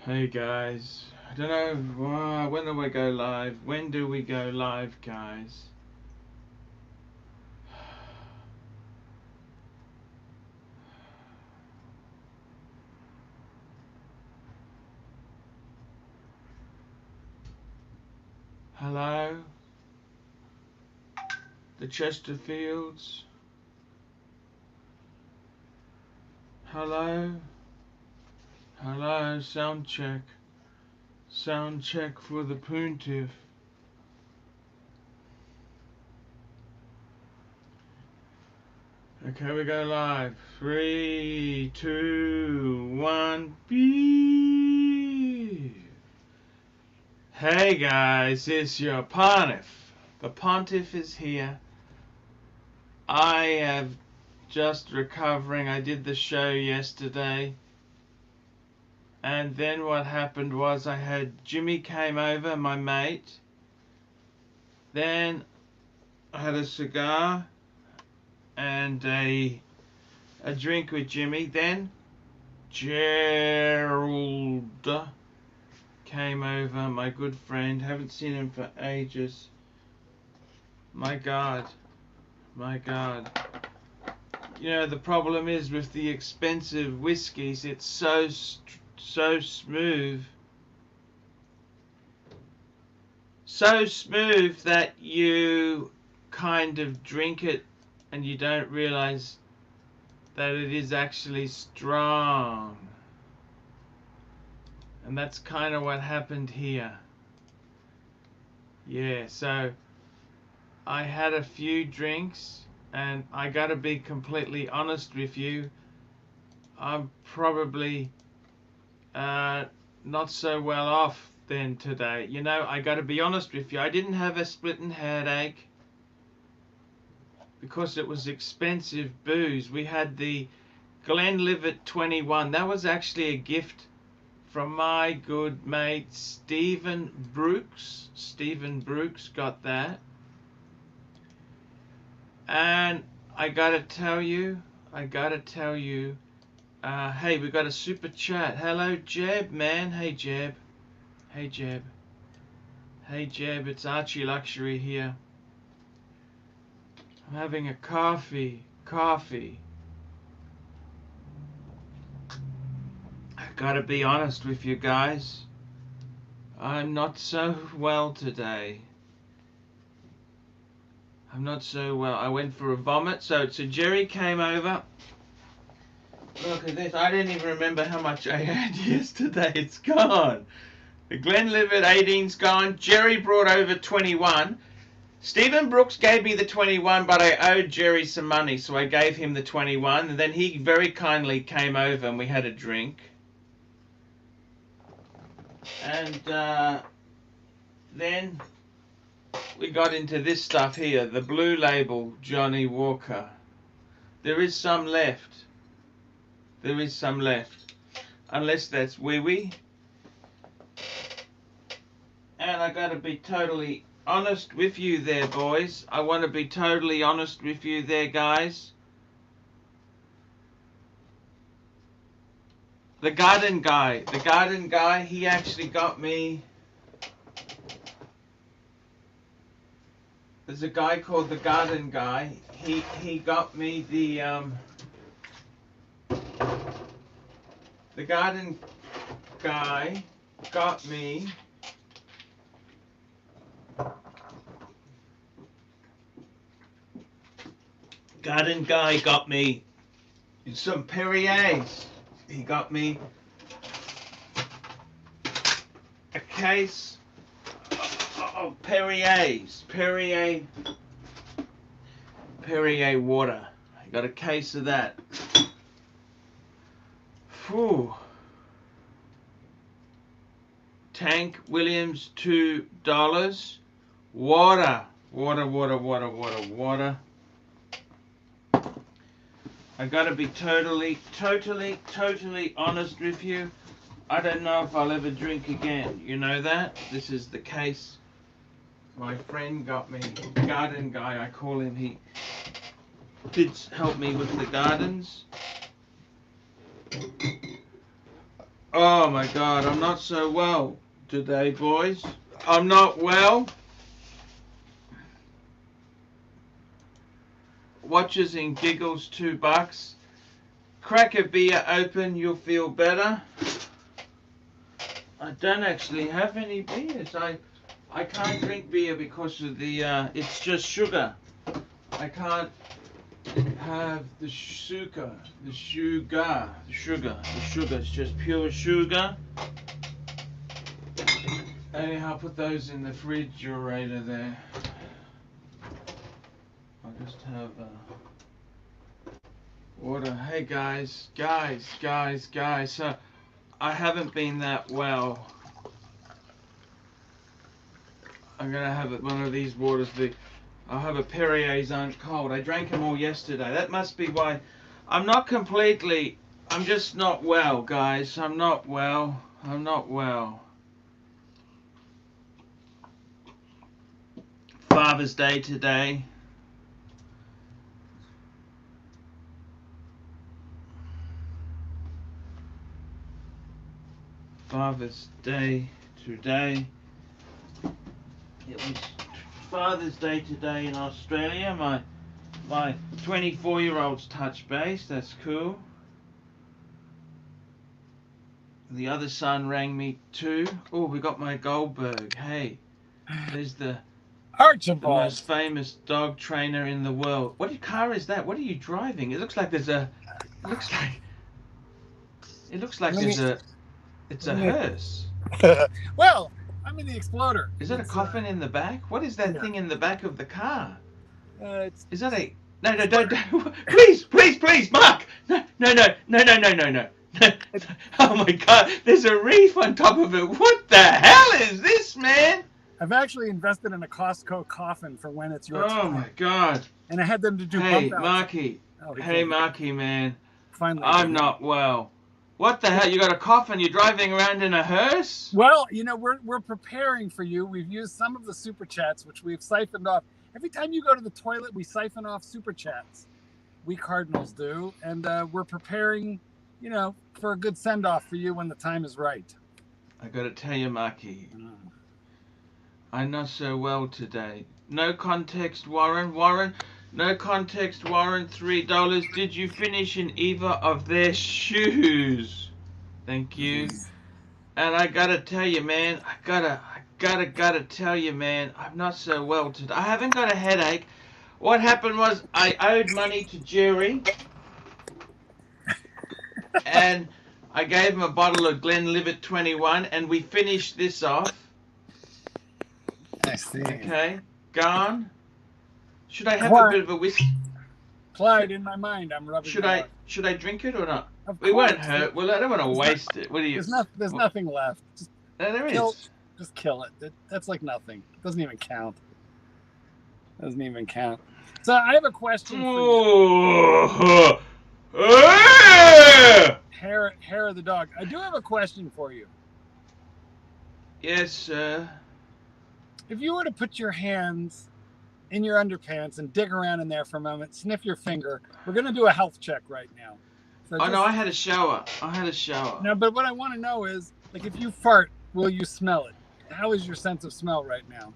Hey guys, I don't know when do we go live? When do we go live, guys? Hello? The Chesterfields? Hello? Hello, sound check. Sound check for the Pontiff. Okay, we go live. 3, 2, 1, beep. Hey guys, it's your Pontiff. The Pontiff is here. I have just recovering. I did the show yesterday. And then what happened was I had Jimmy came over, my mate. Then I had a cigar and a drink with Jimmy. Then Gerald came over, my good friend. Haven't seen him for ages. My God. My God. You know, the problem is with the expensive whiskies, it's so smooth. So smooth that you kind of drink it and you don't realize that it is actually strong. And that's kind of what happened here. Yeah, so I had a few drinks, and I gotta be completely honest with you, I'm probably not so well off then today. You know, I gotta be honest with you, I didn't have a splitting headache because it was expensive booze. We had the Glenlivet 21. That was actually a gift from my good mate Stephen Brooks. Stephen Brooks got that. And I gotta tell you, hey, we got a super chat. Hello, Jeb, man. Hey, Jeb. Hey, Jeb. Hey, Jeb, it's ARCHIELUXURY here. I'm having a coffee. I gotta be honest with you guys. I'm not so well today. I'm not so well. I went for a vomit. So Jerry came over. Look at this. I didn't even remember how much I had yesterday. It's gone. The Glenlivet 18's gone. Jerry brought over 21. Stephen Brooks gave me the 21, but I owed Jerry some money, so I gave him the 21. And then he very kindly came over and we had a drink. And then we got into this stuff here, the Blue Label Johnny Walker. There is some left. There is some left. Unless that's wee-wee. And I gotta be totally honest with you there, boys. I want to be totally honest with you there, guys. The garden guy, he actually got me. There's a guy called the garden guy. He got me the garden guy got me some Perriers. He got me a case of Perrier water. I got a case of that. Whew. Tank Williams, $2. Water. I gotta be totally honest with you. I don't know if I'll ever drink again. You know that? This is the case my friend got me. Garden guy, I call him. He did help me with the gardens. Oh my God, I'm not so well today, boys. I'm not well. Watches and giggles, $2. Crack a beer open, you'll feel better. I don't actually have any beers. I can't drink beer because of the it's just sugar. I can't have the sugar. It's just pure sugar. Anyhow, I'll put those in the refrigerator there. I'll just have water. Hey guys. So I haven't been that well. I'm gonna have one of these waters. I'll have a Perrier's aren't cold. I drank them all yesterday. That must be why. I'm just not well, guys. I'm not well. Father's Day today. Father's Day today. It was Father's Day today in Australia. My 24-year-old's touch base. That's cool. The other son rang me too. Oh, we got my Goldberg. Hey, there's the most famous dog trainer in the world. What car is that? What are you driving? It looks like there's a. It looks like there's a. It's a hearse. Well, I'm in the Exploder. Is that a coffin in the back? What is that thing in the back of the car? Is that a... No, don't. Please, Mark! No. Oh my God, there's a reef on top of it. What the hell is this, man? I've actually invested in a Costco coffin for when it's your time. Oh my God. And I had them to do Hey, bump outs. Marky. Hey, Marky, man. Finally. I'm not well. What the hell? You got a coffin? You're driving around in a hearse? Well, we're preparing for you. We've used some of the super chats, which we've siphoned off. Every time you go to the toilet, we siphon off super chats. We Cardinals do. And we're preparing, for a good send-off for you when the time is right. I got to tell you, Marky. I'm not so well today. No context, Warren. No context, Warren. $3. Did you finish in either of their shoes? Thank you. And I gotta tell you, man. I gotta tell you, man. I'm not so well today. I haven't got a headache. What happened was I owed money to Jerry, and I gave him a bottle of Glenlivet 21, and we finished this off. I see. Okay, gone. Should I have a bit of a whiskey? Clyde, in my mind, I'm rubbing. Should I drink it or not? It won't hurt. Well, I don't want to waste it. What do you? There's nothing left. There is. Just kill it. That's like nothing. It doesn't even count. So I have a question for you. Hair of the dog. I do have a question for you. Yes, sir. If you were to put your hands in your underpants and dig around in there for a moment, sniff your finger. We're going to do a health check right now. So no, I had a shower. No, but what I want to know is, like, if you fart, will you smell it? How is your sense of smell right now?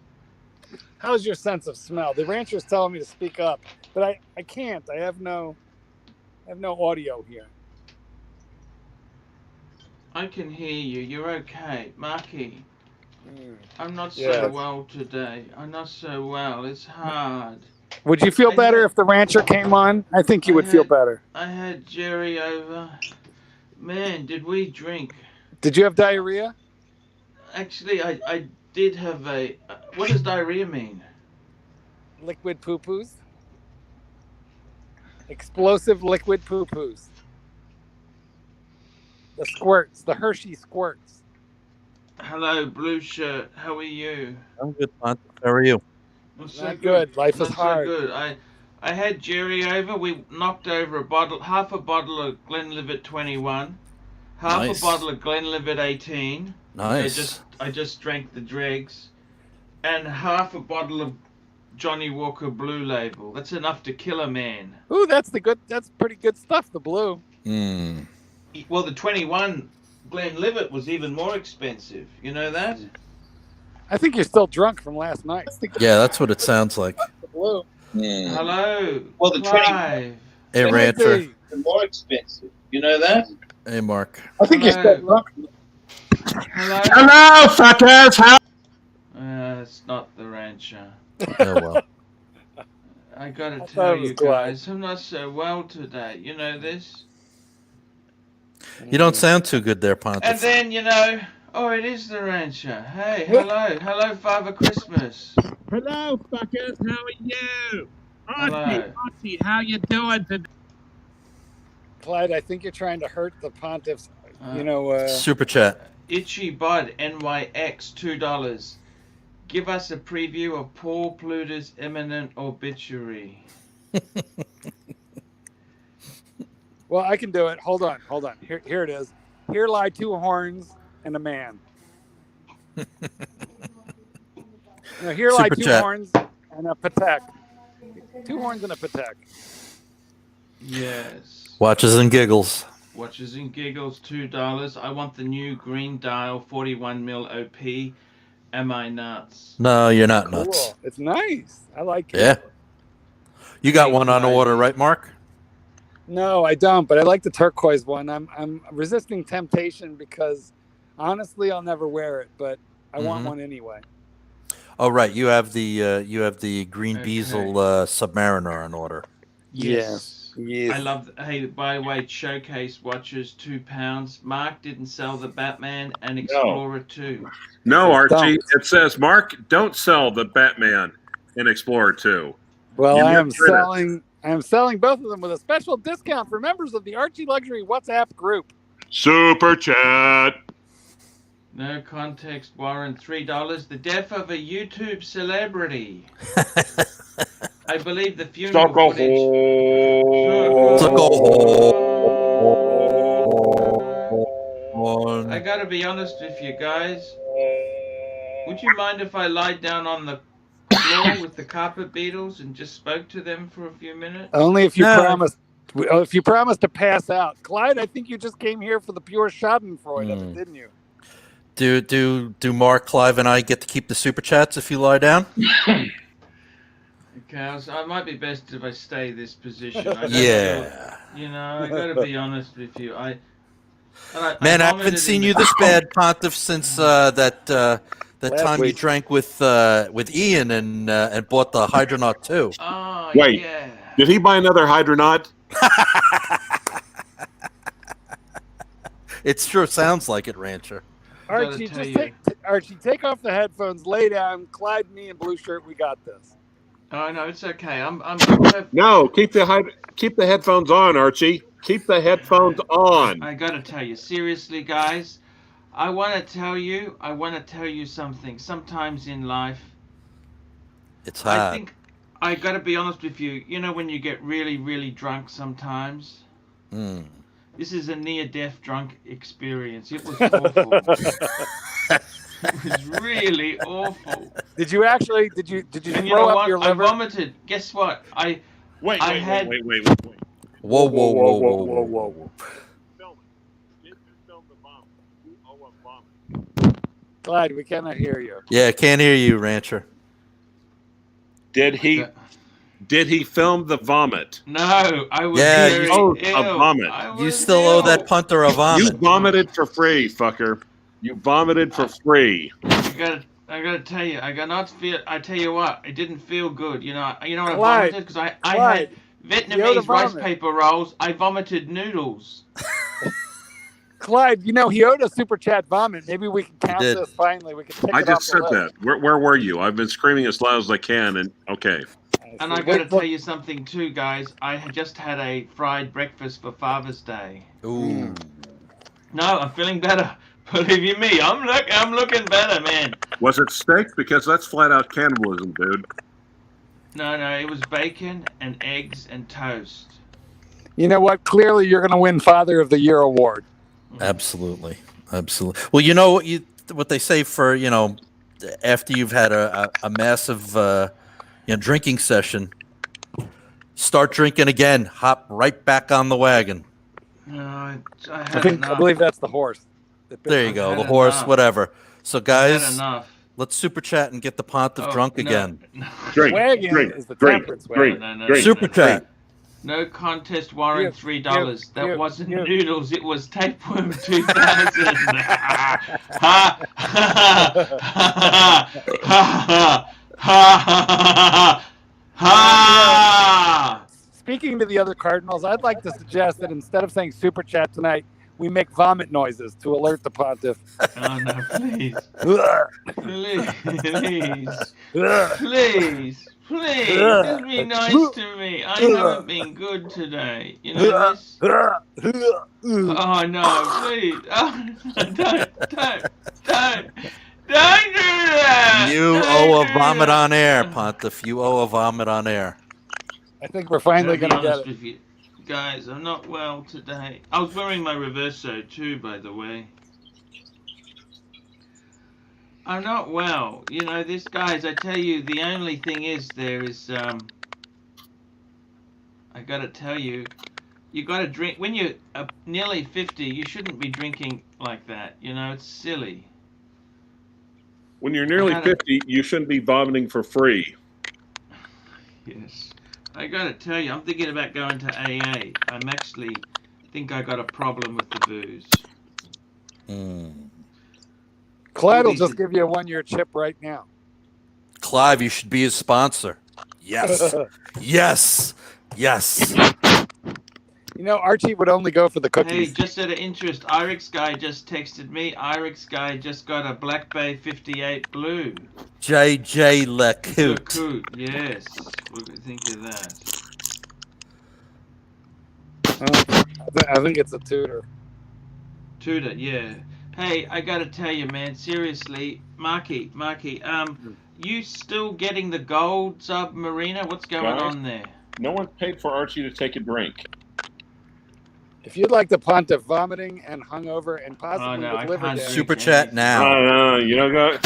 How is your sense of smell? The rancher's telling me to speak up, but I can't. I have no audio here. I can hear you. You're okay. Marky. I'm not so well today. I'm not so well. It's hard. Would you feel better if the rancher came on? I think you would feel better. I had Jerry over. Man, did we drink? Did you have diarrhea? Actually, I did have a... what does diarrhea mean? Liquid poo-poos. Explosive liquid poo-poos. The squirts. The Hershey squirts. Hello, blue shirt. How are you? I'm good, man. How are you? Not good. Life is hard. So good. I had Jerry over. We knocked over half a bottle of Glenlivet 21, half a bottle of Glenlivet 18. Nice. I just drank the dregs, and half a bottle of Johnny Walker Blue Label. That's enough to kill a man. Ooh, that's pretty good stuff. The blue. Hmm. Well, the 21 Glenlivet was even more expensive. You know that? I think you're still drunk from last night. Yeah, that's what it sounds like. Hello. Hello, Well, the Clive. Hey, Might Rancher. be. They're more expensive. You know that? Hey, Mark. I think you're still Hello. drunk. Hello. Hello, fuckers. How? It's not the rancher. Oh, well. I gotta thought tell it was you Clive. guys, I'm not so well today. You know this? You don't sound too good there, And Pontus. then, oh, it is the rancher. Hey, hello. Hello, Father Christmas. Hello, fuckers. How are you? Hello. Archie, how you doing today? Clyde, I think you're trying to hurt the pontiffs. Super chat. Itchy Bud NYX $2. Give us a preview of Paul Pluter's imminent obituary. Well, I can do it. Hold on. Here it is. Here lie two horns and a man. Here lie Super two chat. horns and a Patek. Two horns and a Patek. Yes. Watches and giggles. Watches and giggles $2. I want the new green dial 41mm OP. Am I nuts? No, you're not Cool. nuts. It's nice. I like it. Yeah. You got Thank one you, on order, lady. right, Mark? No, I don't, but I like the turquoise one. I'm resisting temptation because honestly I'll never wear it, but I want Mhm. one anyway. Oh, right. You have the green Okay. Bezel Submariner on order. Yes. I love. Hey, by the way, Showcase watches £2. Mark didn't sell the Batman and Explorer 2. No, Archie. Don't. It says, Mark, don't sell the Batman in Explorer 2. Well, You I am misread it. selling both of them with a special discount for members of the Archie Luxury WhatsApp group. Super chat. No context warrant $3. The death of a YouTube celebrity. I believe the funeral Suck a footage. hole. I gotta be honest with you guys. Would you mind if I lied down on the floor with the carpet beetles and just spoke to them for a few minutes? Only if you No. promise. If you promise to pass out, Clyde. I think you just came here for the pure Schadenfreude of it, didn't you? Do Mark, Clive, and I get to keep the super chats if you lie down? Okay, I might be best if I stay this position. I don't Yeah. feel- I gotta be honest with you. Man, I haven't vomited seen in you the- this bad, Pontiff, since that Last time you week. drank with Ian and bought the Hydronaut 2. Oh, Wait. yeah. Did he buy another Hydronaut? It sure sounds like it, Rancher. Gotta Archie, tell just take off the headphones, lay down. Clyde, me, and Blue Shirt, we got this. Oh, no, it's okay. I'm No, keep the headphones on, Archie. Keep the headphones on. I gotta tell you, seriously, guys, I want to tell you something. Sometimes in life, It's I hot. think I gotta be honest with you. You know when you get really, really drunk sometimes? Mm. This is a near-death drunk experience. It was awful. It was really awful. Did you actually? Did you And you throw know up what? your I liver? vomited. Guess what? Wait. Whoa. Film it. Did you film the bomb? You owe a bomb. Clyde, we cannot hear you. Yeah, can't hear you, Rancher. Did he film the vomit? No, I was Yeah, very you owed ill. a vomit. I You was still owe ill. that punter a You vomit. vomited for free, fucker. You vomited for free. I gotta tell you, I tell you what, it didn't feel good. You know what I Clyde, vomited because I Clyde, had Vietnamese Yoda rice vomit. paper rolls. I vomited noodles. Clyde, he owed a super chat vomit. Maybe we can count did. this finally. We can take I it off just the said list. that. Where were you? I've been screaming as loud as I can, and okay. And I gotta tell you something too, guys. I had just had a fried breakfast for Father's Day. Ooh. No, I'm feeling better. Believe you me, I'm looking better, man. Was it steak? Because that's flat out cannibalism, dude. No, it was bacon and eggs and toast. You know what? Clearly, you're going to win Father of the Year award. Absolutely. Well, you know what they say for after you've had a massive drinking session, start drinking again, hop right back on the wagon. No, I I had enough. believe that's the horse. There you I've go. had The horse, enough. whatever. So, I've had guys, enough. let's super chat and get the Pontiff drunk again. No. Drink, Wagon drink, is the drink, temperance drink, wagon. No, drink. Super chat. No contest warrant $3. That you- wasn't you- noodles. It was tapeworm 2000. Ha ha ha ha ha. Speaking to the other Cardinals, I'd like to suggest that instead of saying super chat tonight, we make vomit noises to alert the Pontiff. Oh no, please. Ugh. Please. Ugh. Please. Please. Just be nice to me. I haven't been good today. You know this? Oh no, please. Oh, don't do that. You Don't owe a do vomit that. on air, Pontiff. You owe a vomit on air. I think we're finally I'll be going to get honest it. with you. Guys, I'm not well today. I was wearing my reverso too, by the way. I'm not well. You know, this, guys, I tell you, the only thing is there is, I gotta tell you, you gotta drink, when you're nearly 50, you shouldn't be drinking like that. You know, it's silly. When you're nearly 50, you shouldn't be vomiting for free. Yes. I gotta tell you, I'm thinking about going to AA. I'm actually think I got a problem with the booze. Clyde will just give you a 1-year chip right now. Clive, you should be his sponsor. Yes. Yes. Yes. You know, Archie would only go for the Hey, cookies. just out of interest, IRIX guy just texted me. IRIX guy just got a Black Bay 58 Blue. JJ LeCoute. LeCoute, yes. What do you think of that? I think it's a Tudor. Tudor, yeah. Hey, I gotta tell you, man, seriously, Marky, you still getting the gold submariner? What's going Guys? on there? No one paid for Archie to take a drink. If you'd like the Pontiff vomiting and hungover and possibly Oh, no, with I liver can't damage, Super chat now. You don't go.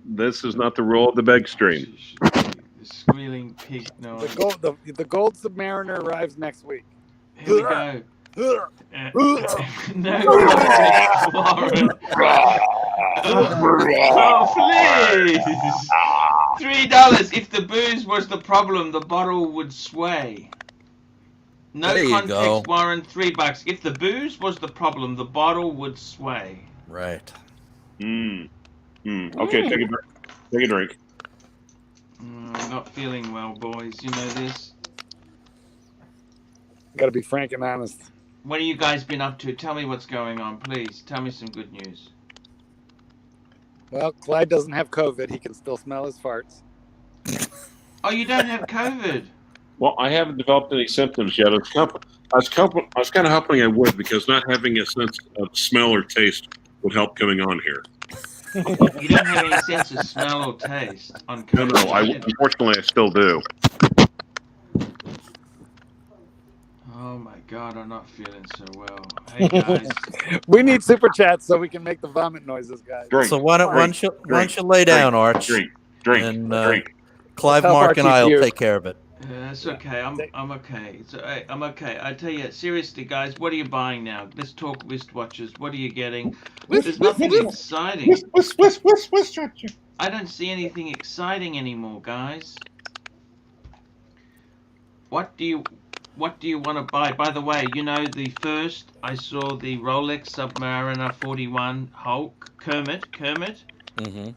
This is not the rule of the beg stream. The squealing pig noise. the gold submariner arrives next week. Here we go. Ugh. No context warrant. Oh, please. $3. If the booze was the problem, the bottle would sway. No There you context go. warrant, $3. If the booze was the problem, the bottle would sway. Right. Okay, take a drink. Take a drink. I'm not feeling well, boys. You know this. Got to be frank and honest. What have you guys been up to? Tell me what's going on, please. Tell me some good news. Well, Clyde doesn't have COVID. He can still smell his farts. Oh, you don't have COVID? Well, I haven't developed any symptoms yet. I was kind of hoping I would, because not having a sense of smell or taste would help coming on here. You don't have any sense of smell or taste on COVID? No, unfortunately, I still do. Oh my God, I'm not feeling so well. Hey guys, We need super chats so we can make the vomit noises, guys. Drink. So why don't you lay down, Arch? Drink. And Drink. Clive, Let's help Mark, and Archie I will puke. take care of it. that's okay. I'm okay. I'm okay. I tell you, seriously, guys, what are you buying now? Let's talk wristwatches. What are you getting? There's nothing exciting. I don't see anything exciting anymore, guys. What do you want to buy? By the way, you know, the first I saw the Rolex Submariner 41 Hulk Kermit. Mm-hmm.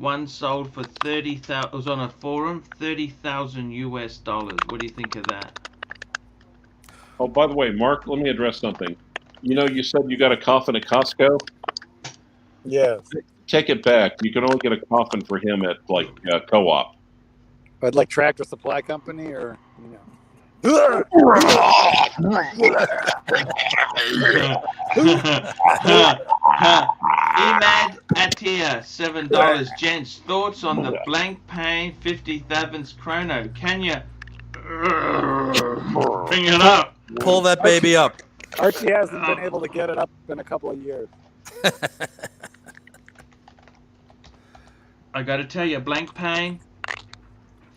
One sold for 30,000. It was on a forum, $30,000 US. What do you think of that? Oh, by the way, Mark, let me address something. You know, you said you got a coffin at Costco. Yes. Take it back. You can only get a coffin for him at Co-op. I'd like Tractor Supply Company or, you know. Emad Atia, $7. Gents, thoughts on the blank pane 50,000 chrono? Can you bring it up? Pull that baby up. Archie hasn't been able to get it up in a couple of years. I gotta tell you, blank pane,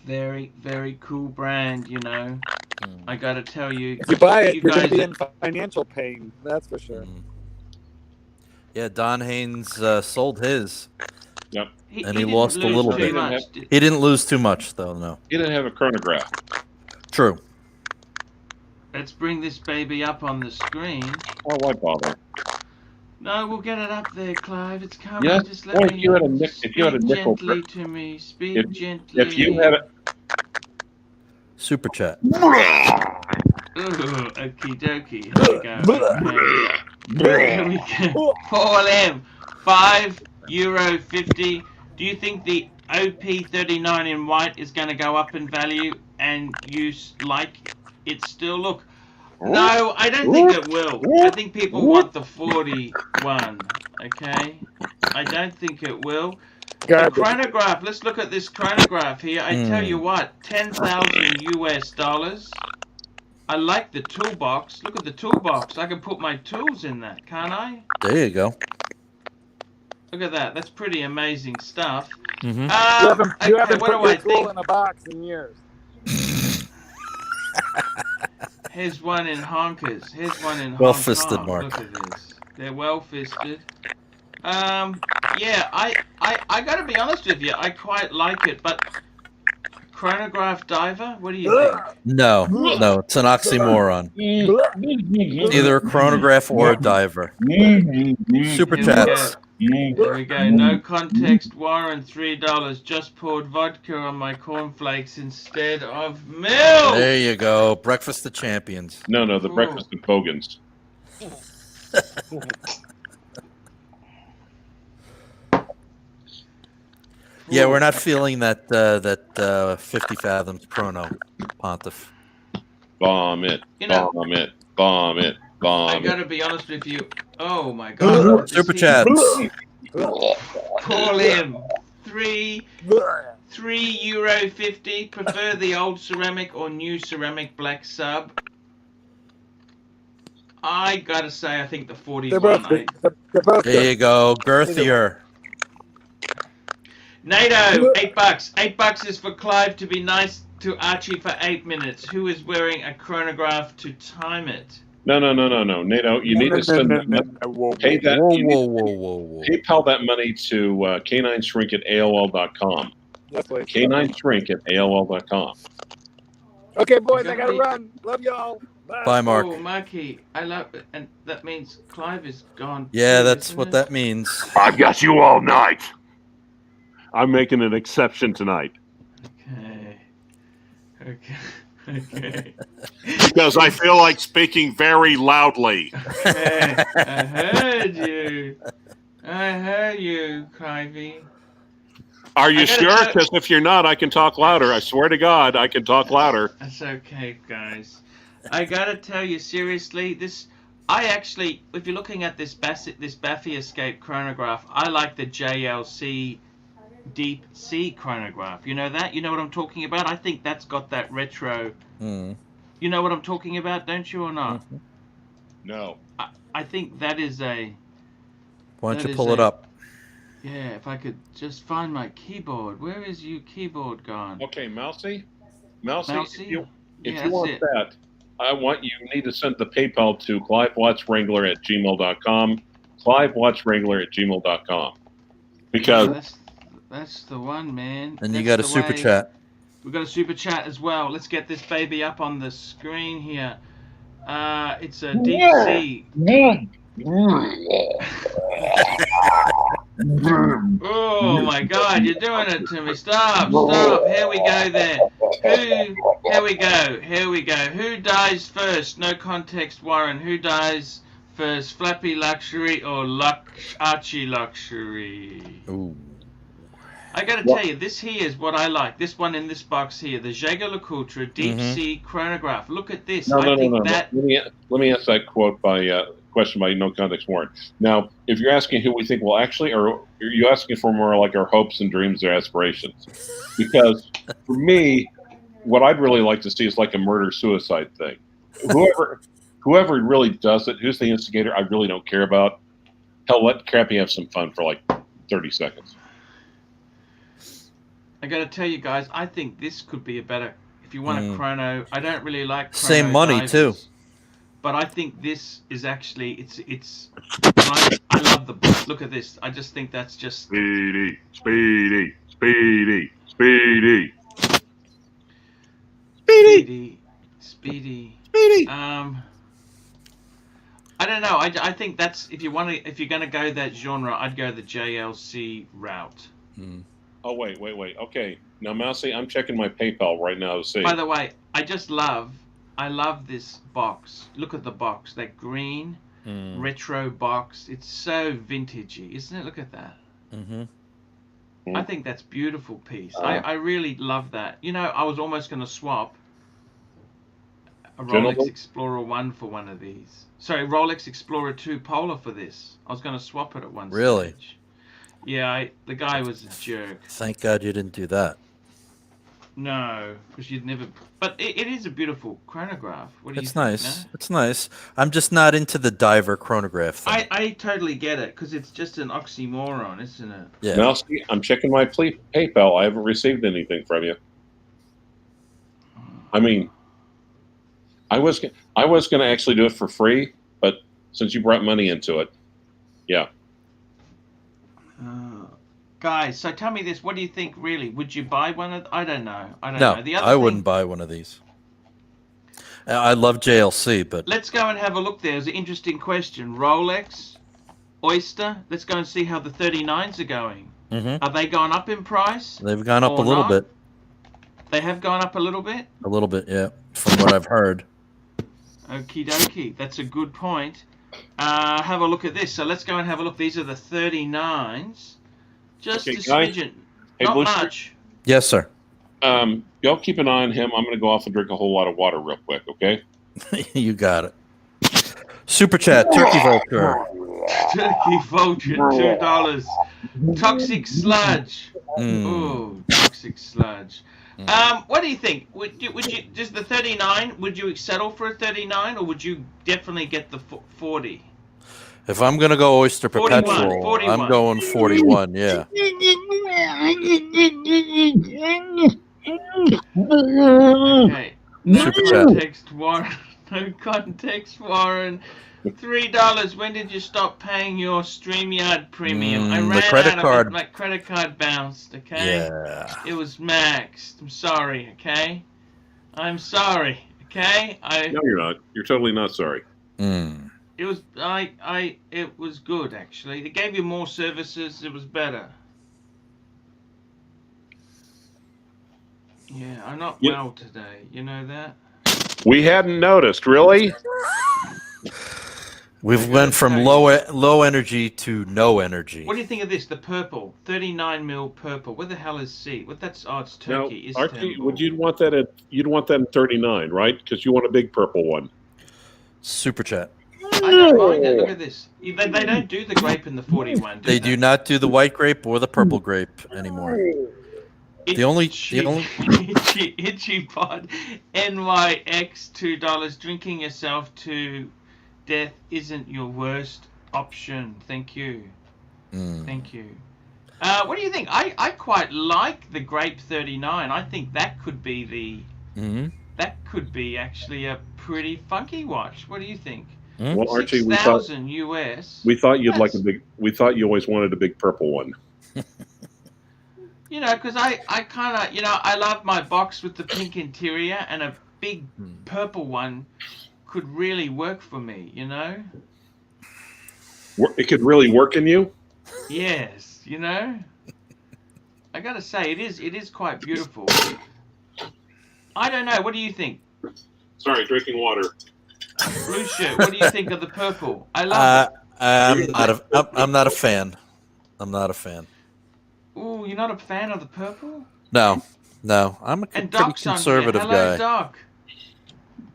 very, very cool brand, you know. I gotta tell you. If you buy it, you you're going guys to be in financial pain. That's for sure. Yeah, Don Haynes sold his, Yep. and he didn't lost a lose little too bit. much. He didn't lose too much, though. No. He didn't have a chronograph. True. Let's bring this baby up on the screen. Oh, why bother? No, we'll get it up there, Clive. It's coming. Yes. Just Boy, let if you had a me nickel, gently to me. Speak gently. if you had a Super chat. Ooh, okie dokie. Here we go. Paul M. €5.50. Do you think the OP39 in white is going to go up in value and you like it still? Look, no, I don't think it will. I think people want the 41. Okay? I don't think it will. The chronograph, let's look at this chronograph here. I tell you what, 10,000 US dollars. I like the toolbox. Look at the toolbox. I can put my tools in that, can't I? There you go. Look at that. That's pretty amazing stuff. Mm-hmm. You haven't what put do I your tool think? in a box in years. Here's one in honkers. Here's one in Well Hong fisted, Kong. Mark. Look at this. They're well fisted. Yeah, I gotta be honest with you. I quite like it, but chronograph diver. What do you think? No, it's an oxymoron. Either a chronograph or a diver. Super Here chats. Here we go. No context. Warren, $3. Just poured vodka on my cornflakes instead of milk. There you go. Breakfast of champions. No, the Cool. breakfast of bogans. Yeah, we're not feeling that 50 fathoms chrono, Pontiff. Bomb it. You know, Bomb it. Bomb it. I Bomb it. gotta be honest with you. Oh my God. Super chats. Call him. €3.50. Prefer the old ceramic or new ceramic black sub? I gotta say, I think the 41. There you go. Girthier. NATO, $8. $8 is for Clive to be nice to Archie for 8 minutes. Who is wearing a chronograph to time it? No. NATO, you need to send pay that. Whoa. PayPal that money to K9Shrink at AOL.com. K9Shrink at AOL.com. Okay, boys, I gotta run. Love y'all. Bye, Mark. Oh, Marky, I love it. And that means Clive is gone. Yeah, too, that's isn't what it? that means. I've got you all night. I'm making an exception tonight. Okay. Because I feel like speaking very loudly. I heard you. Clivey. Are you sure? Because if you're not, I can talk louder. I swear to God, I can talk louder. That's okay, guys. I gotta tell you, seriously, I actually, if you're looking at this Baffy Escape chronograph, I like the JLC Deep Sea chronograph. You know that? You know what I'm talking about? I think that's got that retro. You know what I'm talking about, don't you, or not? No. I think that is a... Why don't you pull it up? Yeah, if I could just find my keyboard. Where is your keyboard gone? Okay, Mousy, Mousy? if you want that, you need to send the PayPal to CliveWatchWrangler@gmail.com. CliveWatchWrangler@gmail.com. Because that's the one, man. And you got a super chat. We've got a super chat as well. Let's get this baby up on the screen here. It's a deep sea. Oh my God, you're doing it to me. Stop. Here we go then. Here we go. Who dies first? No context, Warren. Who dies first? Flappy Luxury or ARCHIELUXURY? Ooh. I gotta tell you, this here is what I like. This one in this box here, the Jaeger-LeCoultre Deep Sea Chronograph. Look at this. No. Let me answer that question by No Context Warren. Now, if you're asking who we think will actually, or are you asking for more like our hopes and dreams or aspirations? Because for me, what I'd really like to see is like a murder-suicide thing. Whoever really does it, who's the instigator, I really don't care about. Hell, let Crappy have some fun for like 30 seconds. I gotta tell you guys, I think this could be a better. If you want a chrono, I don't really like chrono Same money divers. too. but I think this is actually it's. I love the box. Look at this. I just think that's just Speedy, speedy, speedy, speedy, speedy, speedy. speedy. I don't know. I think that's if you're gonna go that genre, I'd go the JLC route. Oh wait. Okay, now Mousy, I'm checking my PayPal right now to see. By the way, I love this box. Look at the box, that green retro box. It's so vintagey, isn't it? Look at that. I think that's beautiful piece. I really love that. You know, I was almost going to swap a Rolex Explorer 1 for one of these. Sorry, Rolex Explorer 2 Polar for this. I was going to swap it at one stage. Yeah, the guy was a jerk. Thank God you didn't do that. No, because you'd never. But it is a beautiful chronograph. What do you It's think? nice. No? It's nice. I'm just not into the diver chronograph thing. I totally get it because it's just an oxymoron, isn't it? Yeah. Mousy, I'm checking my PayPal. I haven't received anything from you. I mean, I was going to actually do it for free, but since you brought money into it, yeah. Guys, so tell me this: what do you think? Really, would you buy one of? I don't know. I don't know. The other I wouldn't buy one of these. I love JLC, but let's go and have a look. There's an interesting question. Rolex, Oyster. Let's go and see how the 39s are going. Are they going up in price? They've gone up a little bit. They have gone up a little bit? A little bit, yeah, from what I've heard. Okie dokie. That's a good point. Have a look at this. So let's go and have a look. These are the 39s. Just a smidgen. Hey, Not Blue much. Yes, sir. Y'all keep an eye on him. I'm going to go off and drink a whole lot of water real quick, okay? You got it. Super chat, Turkey Vulture. Turkey Vulture, $2. Toxic Sludge. Oh, Toxic Sludge. What do you think? Would you just the 39? Would you settle for a 39, or would you definitely get the 40? If I'm gonna go Oyster Perpetual, 41. I'm going 41. Yeah. Okay. No Super chat. context, Warren. No context, Warren. $3. When did you stop paying your StreamYard premium? I ran the credit out card. of it. My credit card bounced. Okay. Yeah. It was maxed. I'm sorry. Okay. I'm sorry. Okay. No, you're not. You're totally not sorry. It was it was good actually. It gave you more services. It was better. Yeah, I'm not well today. You know that? We hadn't noticed, really? We've went from low energy to no energy. What do you think of this? The purple, 39 mil purple. Where the hell is C? What that's? Oh, it's Turkey. Now, Archie, would you want that at? You'd want that in 39, right? Because you want a big purple one. Super chat. I don't mind it. Look at this. They don't do the grape in the 41. They do not do the white grape or the purple grape anymore. The only itchy pod NYX $2. Drinking yourself to death isn't your worst option. Thank you. Thank you. What do you think? I quite like the grape 39. I think that could be that could be actually a pretty funky watch. What do you think? Well, Archie, we thought you'd like a big. We thought you always wanted a big purple one. You know, because I kind of, I love my box with the pink interior, and a big purple one could really work for me. You know. It could really work in you. Yes, I gotta say it is quite beautiful. I don't know. What do you think? Sorry, drinking water. Blue shirt. What do you think of the purple? I love it. I'm not a fan. I'm not a fan. Ooh, you're not a fan of the purple? No. I'm a pretty conservative guy. Hello, Doc.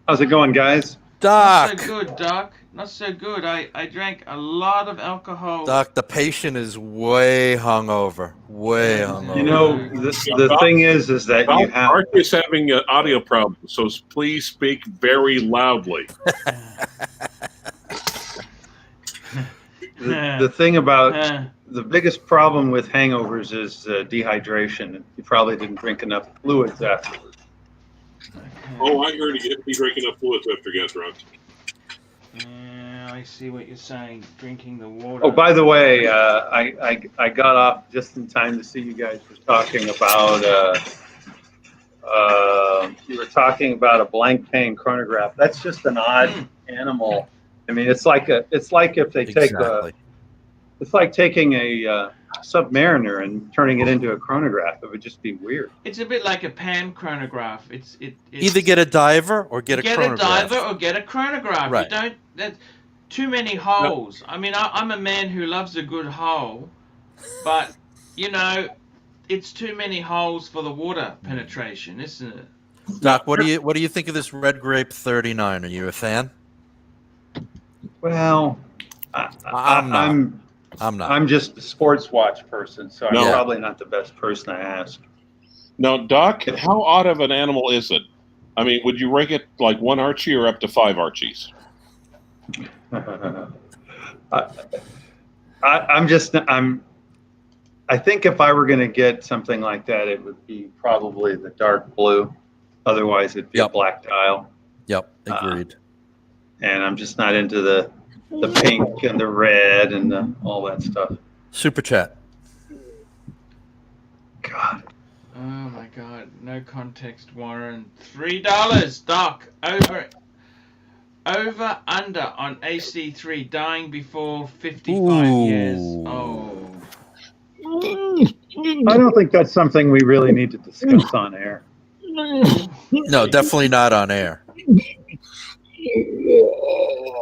How's it going, guys? Doc. Not so good, Doc. Not so good. I drank a lot of alcohol. Doc, the patient is way hungover. Way hungover. You know, the thing is that you have... Archie's having an audio problem, so please speak very loudly. The thing about... The biggest problem with hangovers is dehydration. You probably didn't drink enough fluids afterwards. Oh, I heard you didn't be drinking enough fluids after you got drunk. I see what you're saying. Drinking the water. Oh, by the way, I got off just in time to see you guys were talking about. You were talking about a blank pane chronograph. That's just an odd animal. I mean, it's like if they take Exactly. it's like taking a Submariner and turning it into a chronograph. It would just be weird. It's a bit like a pan chronograph. It's Either get a diver or get a chronograph. diver or get a chronograph. Right. You don't. That's too many holes. I mean, I'm a man who loves a good hole, but you know, it's too many holes for the water penetration, isn't it? Doc, what do you think of this Red Grape 39? Are you a fan? Well, I'm not. I'm just a sports watch person, so I'm No. probably not the best person to ask. Now, Doc, how odd of an animal is it? I mean, would you rank it like 1 Archie or up to 5 Archies? I think if I were going to get something like that, it would be probably the dark blue. Otherwise, it'd be a black dial. Yep, agreed. And I'm just not into the pink and the red and all that stuff. Super chat. God. Oh my God! No context, Warren. $3, Doc. Over under on AC3 dying before 55 years. Oh. I don't think that's something we really need to discuss on air. No, definitely not on air.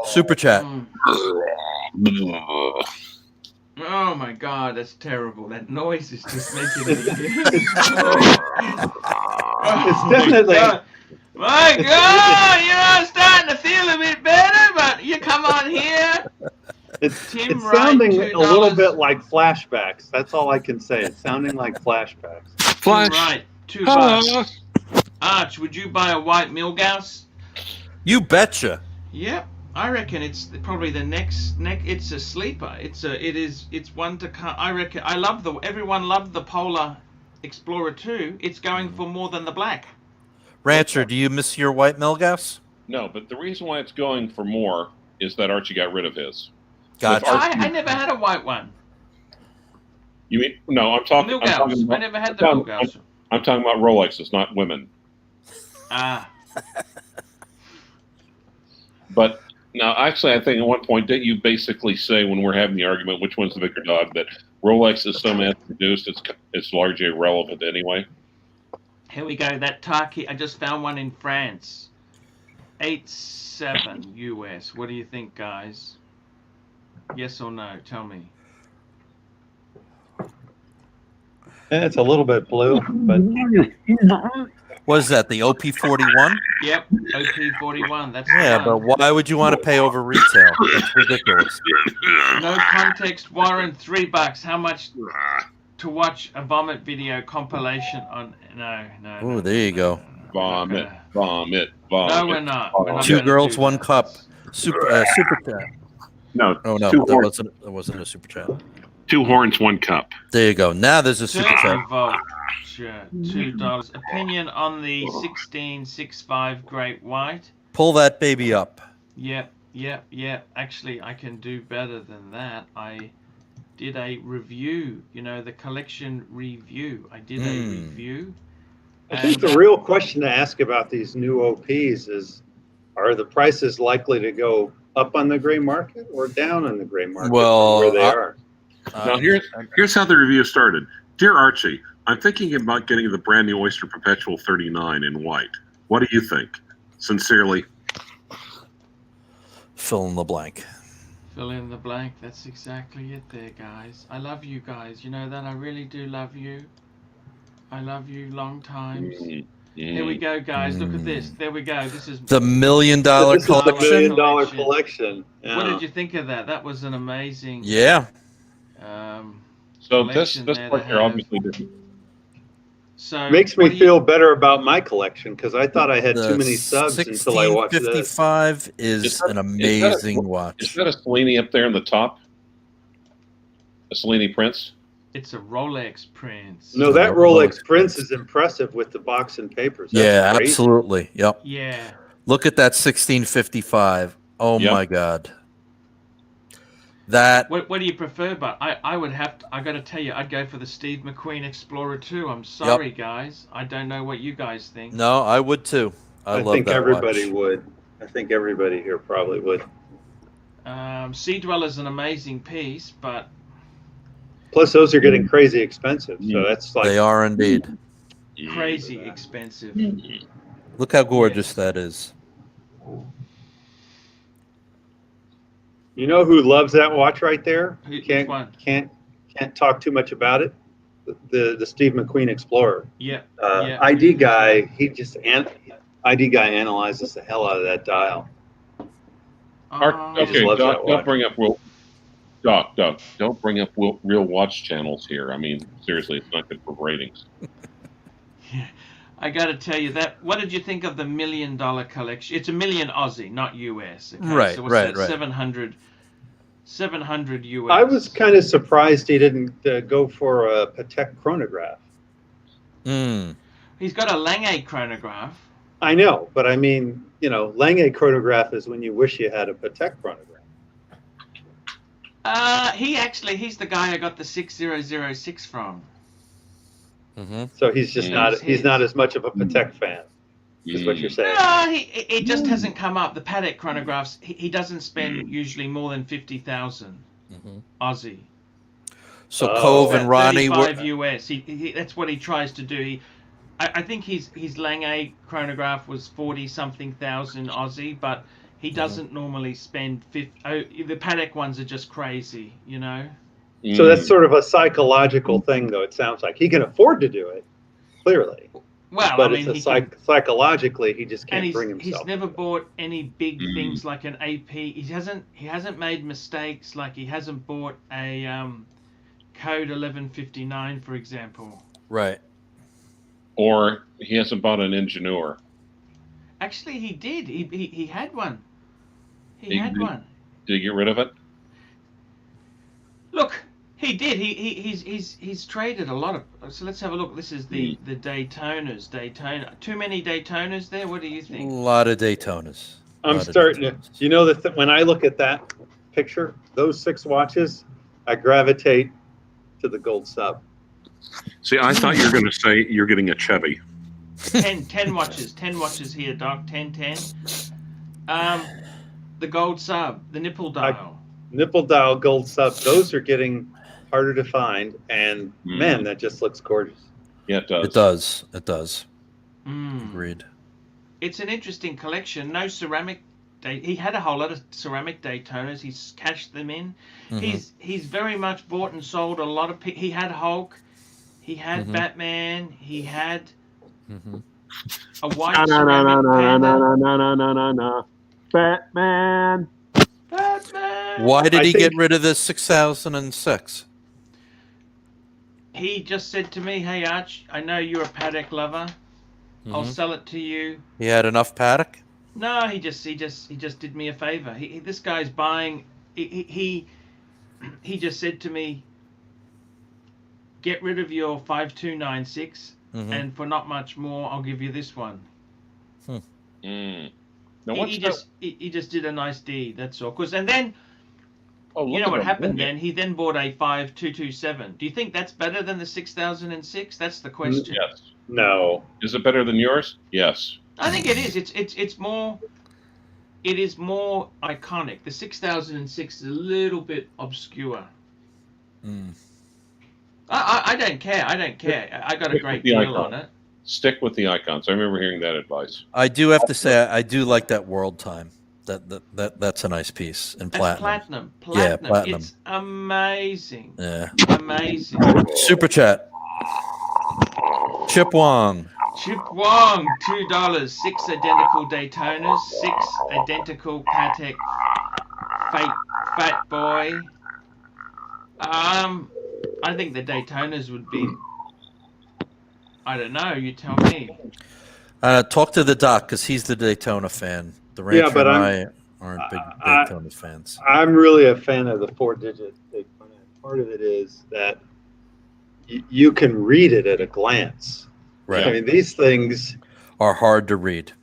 Super chat. Oh my God, that's terrible. That noise is just making me. It's definitely. My God, you know, I'm starting to feel a bit better, but you come on here. It's Wright, sounding a little $2. bit like flashbacks. That's all I can say. It's sounding like flashbacks. Flash. Right, $2. Arch, would you buy a white Milgauss? You betcha. Yep, I reckon it's probably the next. It's a sleeper. It's one to come. I reckon. Everyone loved the Polar Explorer 2. It's going for more than the black. Rancher, do you miss your white Milgauss? No, but the reason why it's going for more is that Archie got rid of his. Gotcha. I never had a white one. You mean no? I'm talking. Milgauss. I never had the Milgauss. I'm talking about Rolexes, not women. Ah. But now, actually, I think at one point didn't you basically say when we're having the argument which one's the bigger dog that Rolex is so mass-produced it's largely irrelevant anyway? Here we go. That Taki. I just found one in France. 87 US. What do you think, guys? Yes or no? Tell me. It's a little bit blue, but What is that, the OP41? Yep, OP41. That's Yeah, the but one. why would you want to pay over retail? That's ridiculous. No context, Warren. $3. How much to watch a vomit video compilation on? No. Ooh, there you go. Vomit. No, we're not. We're not Two gonna girls, do one that. cup. Super chat. No, Oh no, two that horns, wasn't a super chat. 2 horns, 1 cup. There you go. Now there's a super chat. $2. Opinion on the 1665 Great White. Pull that baby up. Yep. Actually, I can do better than that. I did a review, the collection review. I did a review. I think the real question to ask about these new OPs is, are the prices likely to go up on the gray market or down on the gray market Well, from where they are? Now, here's how the review started. Dear Archie, I'm thinking about getting the brand new Oyster Perpetual 39 in white. What do you think? Sincerely, Fill in the blank. Fill in the blank. That's exactly it there, guys. I love you guys. You know that? I really do love you. I love you long times. Here we go, guys. Look at this. There we go. This is The $1 million This is the $1 collection. million collection. Yeah. What did you think of that? That was an amazing. Yeah. so this collection this there part to here have. obviously didn't. So Makes what me do you- feel better about my collection because I thought I had The too many subs until I watched this. 1655 is an amazing Is watch. that a Cellini up there in the top? A Cellini Prince? It's a Rolex Prince. No, that Rolex Prince is impressive with the box and papers. That's Yeah, crazy. absolutely. Yep. Yeah. Look at that 1655. Oh Yep. my God. That What do you prefer? But I would have to. I got to tell you, I'd go for the Steve McQueen Explorer 2. I'm sorry, guys. I don't know what you guys think. no, I would too. I love think that everybody watch. would. I think everybody here probably would. Sea Dweller's an amazing piece, but Plus, those are getting crazy expensive. So that's like They are indeed. crazy expensive. Look how gorgeous that is. You know who loves that watch right there? Which Can't one? can't talk too much about it. The Steve McQueen Explorer. Yeah. ID guy. ID guy analyzes the hell out of that dial. Okay, loves that Doc, watch. don't bring up Doc, don't bring up real watch channels here. I mean, seriously, it's not good for ratings. I got to tell you that. What did you think of the $1 million collection? It's $1 million Aussie, not US. Okay? Right, so what's right, that? right. 700 US. I was kind of surprised he didn't go for a Patek chronograph. He's got a Lange chronograph. I know, but I mean, Lange chronograph is when you wish you had a Patek chronograph. He's the guy I got the 6006 from. So he's just he's not as much of a Patek fan, is what you're saying. No, it just hasn't come up. The Patek chronographs, he doesn't spend usually more than 50,000 Aussie. So Cove and Ronnie, 35 US. He that's what he tries to do. I think his Lange chronograph was 40-something thousand Aussie, but he doesn't normally spend 50. The Patek ones are just crazy, So that's sort of a psychological thing, though. It sounds like he can afford to do it, clearly. Well, But I mean, it's psychologically, he just can't bring himself. He's never bought any big things like an AP. He hasn't made mistakes, like he hasn't bought a Code 1159, for example. right? Or he hasn't bought an Ingenieur. Actually, he did. He had one. He had one. Did he get rid of it? Look, he did. He's traded a lot of. So let's have a look. This is the Daytonas. Daytona. Too many Daytonas there. What do you A think? lot of Daytonas. I'm starting to. When I look at that picture, those 6 watches, I gravitate to the gold sub. See, I thought you were going to say you're getting a Chevy. 10 watches. 10 watches here, Doc. 10. The gold sub, the nipple dial. Nipple dial gold sub. Those are getting harder to find, and man, that just looks gorgeous. Yeah, it does. It does. Agreed. It's an interesting collection. No ceramic. He had a whole lot of ceramic Daytonas. He's cashed them in. He's very much bought and sold a lot of. He had Hulk. He had Batman. He had a white ceramic panda. Batman. Why did he get rid of this 6006? He just said to me, "Hey Arch, I know you're a Patek lover. I'll sell it to you." He had enough Patek? No, he just did me a favor. This guy's buying. He just said to me, "Get rid of your 5296, and for not much more, I'll give you this one." Now, He just did a nice deed. That's all. And then, Oh, you know what happened then? He then bought a 5227. Do you think that's better than the 6006? That's the question. Yes. No. Is it better than yours? Yes. I think it is. It's more. It is more iconic. The 6006 is a little bit obscure. I don't care. I don't care. I got a great deal on it. Stick with the icons. I remember hearing that advice. I do have to say, I do like that World Time. That's a nice piece in platinum. Platinum. Yeah, platinum. It's amazing. Yeah. Amazing. Super chat. Chip Wong. Chip Wong, $2. 6 identical Daytonas, 6 identical Patek Fat Boy. I think the Daytonas would be. I don't know. You tell me. Talk to the doc because he's the Daytona fan. The Rancher and I aren't big Daytona fans. I'm really a fan of the 4-digit Daytona. Part of it is that you can read it at a glance. Right. I mean, these things are hard to read.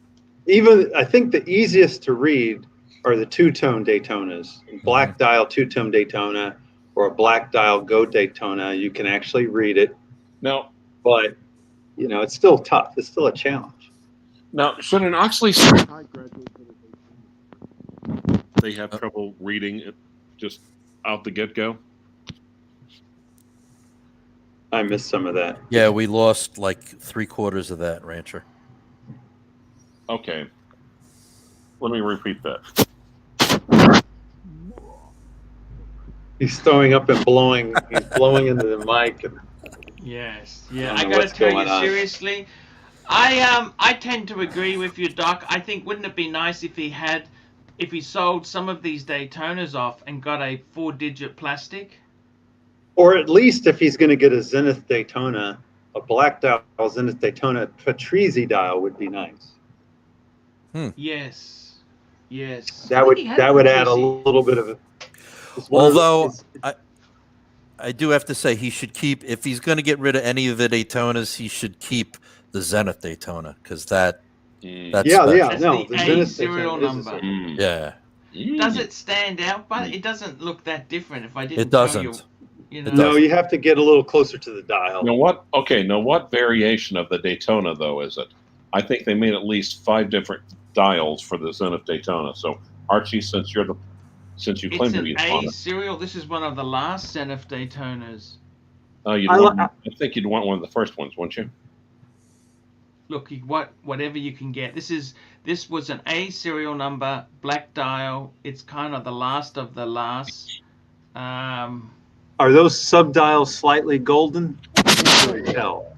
Even I think the easiest to read are the two-tone Daytonas. Black dial two-tone Daytona or a black dial gold Daytona. You can actually read it, Now, but it's still tough. It's still a challenge. should an Oxley high graduate they have trouble reading it just out the get-go? I missed some of that. Yeah, we lost like 3/4 of that, Rancher. Okay. Let me repeat that. He's throwing up and blowing. He's blowing into the mic. And Yes. Yeah. I I don't know gotta what's tell you going on. seriously. I tend to agree with you, Doc. I think wouldn't it be nice if he sold some of these Daytonas off and got a 4-digit plastic? or at least if he's going to get a Zenith Daytona, a black dial Zenith Daytona Patrizi dial would be nice. Yes. Yes. That would add a Patrizi. little bit of a. Although I do have to say he should keep, if he's going to get rid of any of the Daytonas, he should keep the Zenith Daytona because that's yeah, special. yeah, That's no, the the Zenith serial Daytona is a number. Yeah, Does it stand out? But it doesn't look that different. If I didn't it doesn't. tell you know. It No, doesn't. you have to get a little closer to the dial. Now what? Okay, now what variation of the Daytona though is it? I think they made at least 5 different dials for the Zenith Daytona. So Archie, since you claim It's to be an on A it, serial. This is one of the last Zenith Daytonas. I think you'd want one of the first ones, wouldn't you? Look, whatever you can get. This was an A serial number, black dial. It's kind of the last of the last. Are those subdials slightly golden? Can't really tell.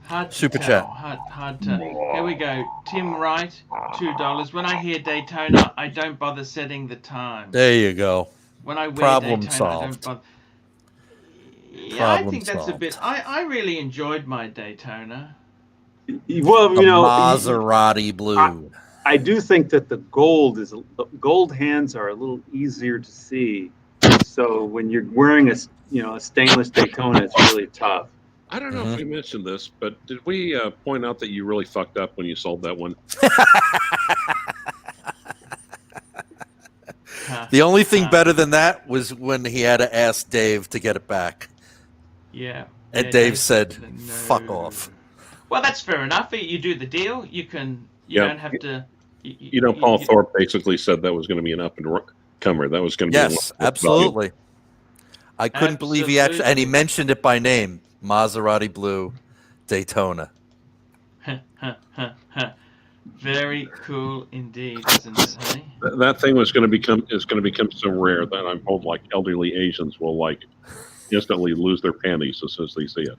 Hard to Super tell. chat. Hard to. Here we go. Tim Wright, $2. When I hear Daytona, I don't bother setting the time. There you go. When I wear Problem Daytona, solved. I don't bother. Yeah, Problem I think that's a solved. bit. I really enjoyed my Daytona. Well, The Maserati blue. I do think that the gold hands are a little easier to see. So when you're wearing a stainless Daytona, it's really tough. I don't know if we mentioned this, but did we point out that you really fucked up when you sold that one? The only thing better than that was when he had to ask Dave to get it back. Yeah. And yeah, Dave said, no. fuck off. Well, that's fair enough. You do the deal. You can. You don't have to. Paul Thorpe basically said that was going to be an up and comer. That was going to be Yes, absolutely. I couldn't believe he actually, and he mentioned it by name, Maserati blue Daytona. Very cool indeed, isn't it, honey? That thing is going to become so rare that I'm told like elderly Asians will instantly lose their panties as soon as they see it.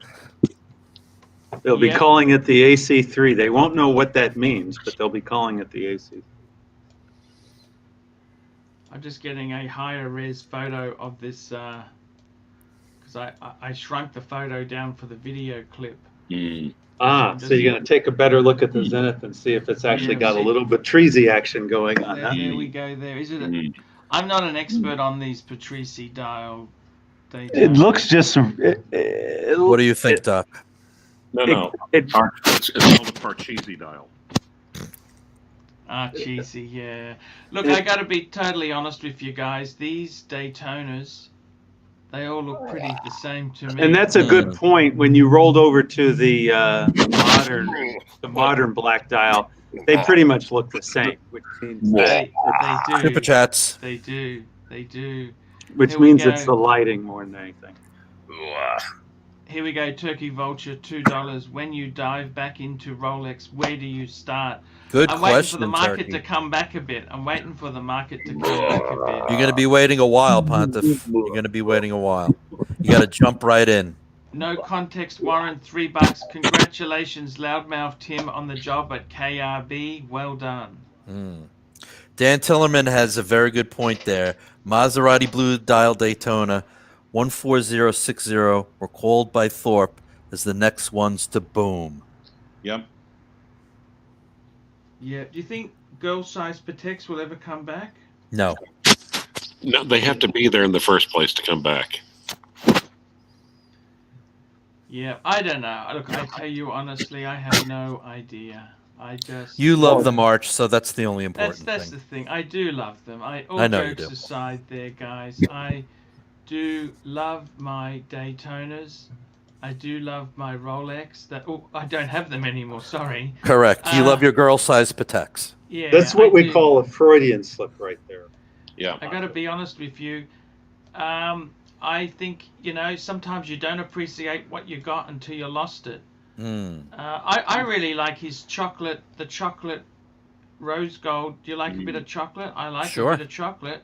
They'll be calling it the AC3. They won't know what that means, but they'll be calling it the AC3. I'm just getting a higher res photo of this because I shrunk the photo down for the video clip. So you're going to take a better look at the Zenith and see if it's actually got a little Patrizi action going on. There we go. There is it. I'm not an expert on these Patrizi dial data. It looks just. What do you think, Doc? No. It's called the Parcheesi dial. Cheesy, yeah. Look, I got to be totally honest with you guys. These Daytonas, they all look pretty the same to me. And that's a good point. When you rolled over to the modern black dial, they pretty much look the same, which means they do. Super chats. They do. Which means it's the lighting more than anything. Here we go, Turkey Vulture, $2. When you dive back into Rolex, where do you start? Good I'm question, waiting for the market Turkey. to come back a bit. You're going to be waiting a while, Pontiff. You're going to be waiting a while. You got to jump right in. No context warrant, $3. Congratulations, Loudmouth Tim, on the job at KRB. Well done. Dan Tillerman has a very good point there. Maserati blue dial Daytona 14060 were called by Thorpe as the next ones to boom. Yep. Yeah. Do you think girl-sized Pateks will ever come back? No. No, they have to be there in the first place to come back. Yeah, I don't know. Look, I tell you honestly, I have no idea. You love them, Arch, so that's the only important That's thing. the thing. I do love them. I know you jokes do. aside, there, guys. I do love my Daytonas. I do love my Rolex. I don't have them anymore. Sorry. Correct. You love your girl-sized Pateks. Yeah, That's what we call a Freudian slip right there. Yeah. I got to be honest with you. I think, sometimes you don't appreciate what you got until you lost it. I really like his the chocolate rose gold. Do you like a bit of chocolate? I like a bit of chocolate.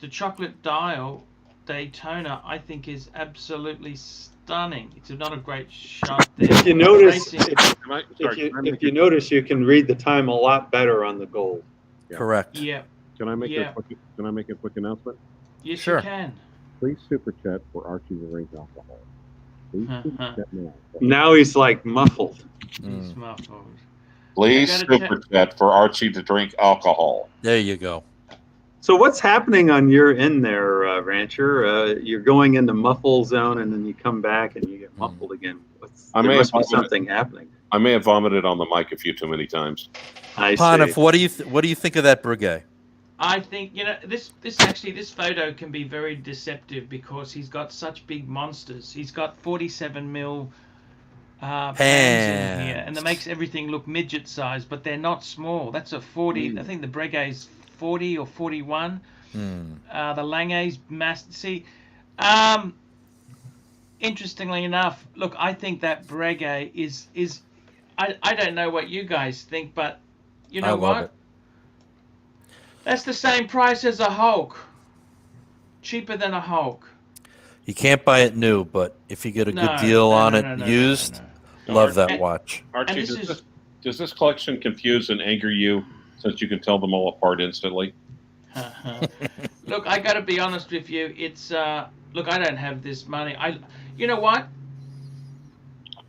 The chocolate dial Daytona, I think, is absolutely stunning. It's not a great shot there. If you notice, if you notice, you can read the time a lot better on the gold. Yeah. Correct. Yeah. Can I make a quick announcement? Yes, Sure. you can. Please super chat for Archie to drink alcohol. Please super chat now. Now he's like muffled. He's muffled. Please super chat for Archie to drink alcohol. There you go. So what's happening on your end there, Rancher? You're going into muffle zone and then you come back and you get muffled again. There must be something happening. I may have vomited on the mic a few too many times. I see. Panif, what do you think of that Breguet? I think this photo can be very deceptive because he's got such big monsters. He's got 47 mil hands in here, and that makes everything look midget sized, but they're not small. That's a 40. I think the Breguet's 40 or 41. The Lange's interestingly enough, look, I think that Breguet is I don't know what you guys think, but you know what? It. That's the same price as a Hulk. Cheaper than a Hulk. You can't buy it new, but if you get a good deal on it used, love that watch. Archie, does this collection confuse and anger you since you can tell them all apart instantly? Look, I got to be honest with you. It's look, I don't have this money. You know what?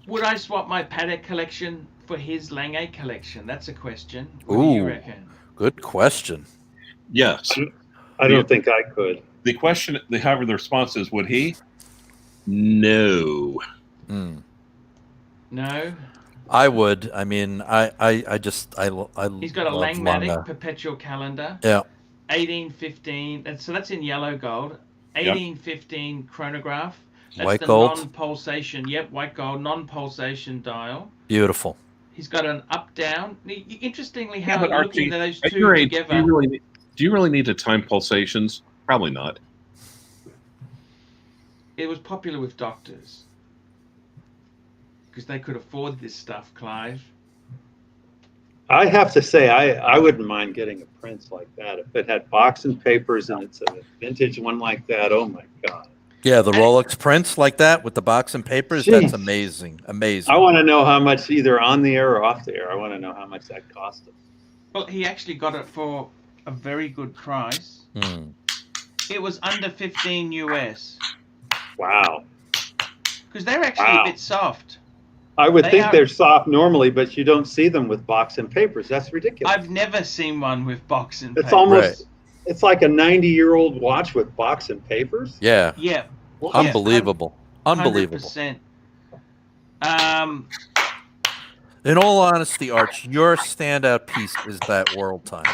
Would I swap my Patek collection for his Lange collection? That's a question. What do you reckon? Good question. Yes. I don't think I could. The question, however, the response is, would he? No. No. I would. I mean, I He's got a Langmatic perpetual calendar. Yeah. 1815. So that's in yellow gold. 1815 chronograph. That's white the gold. Non-pulsation. Yep, white gold, non-pulsation dial. Beautiful. He's got an up-down. Interestingly, how but looking Archie, at those at two your age, together. Do you really need to time pulsations? Probably not. It was popular with doctors because they could afford this stuff, Clive. I have to say, I wouldn't mind getting a Prince like that. If it had box and papers and it's a vintage one like that, oh my God. Yeah, the Rolex Prince like that with the box and papers, that's amazing. Amazing. I want to know how much, either on the air or off the air, I want to know how much that cost him. Well, he actually got it for a very good price. It was under 15 US. Wow. Because they're actually a bit soft. I would think they're soft normally, but you don't see them with box and papers. That's ridiculous. I've never seen one with box and papers. It's almost, it's like a 90-year-old watch with box and papers. Yeah. Yeah. Unbelievable. Unbelievable. 100%. In all honesty, Arch, your standout piece is that world time.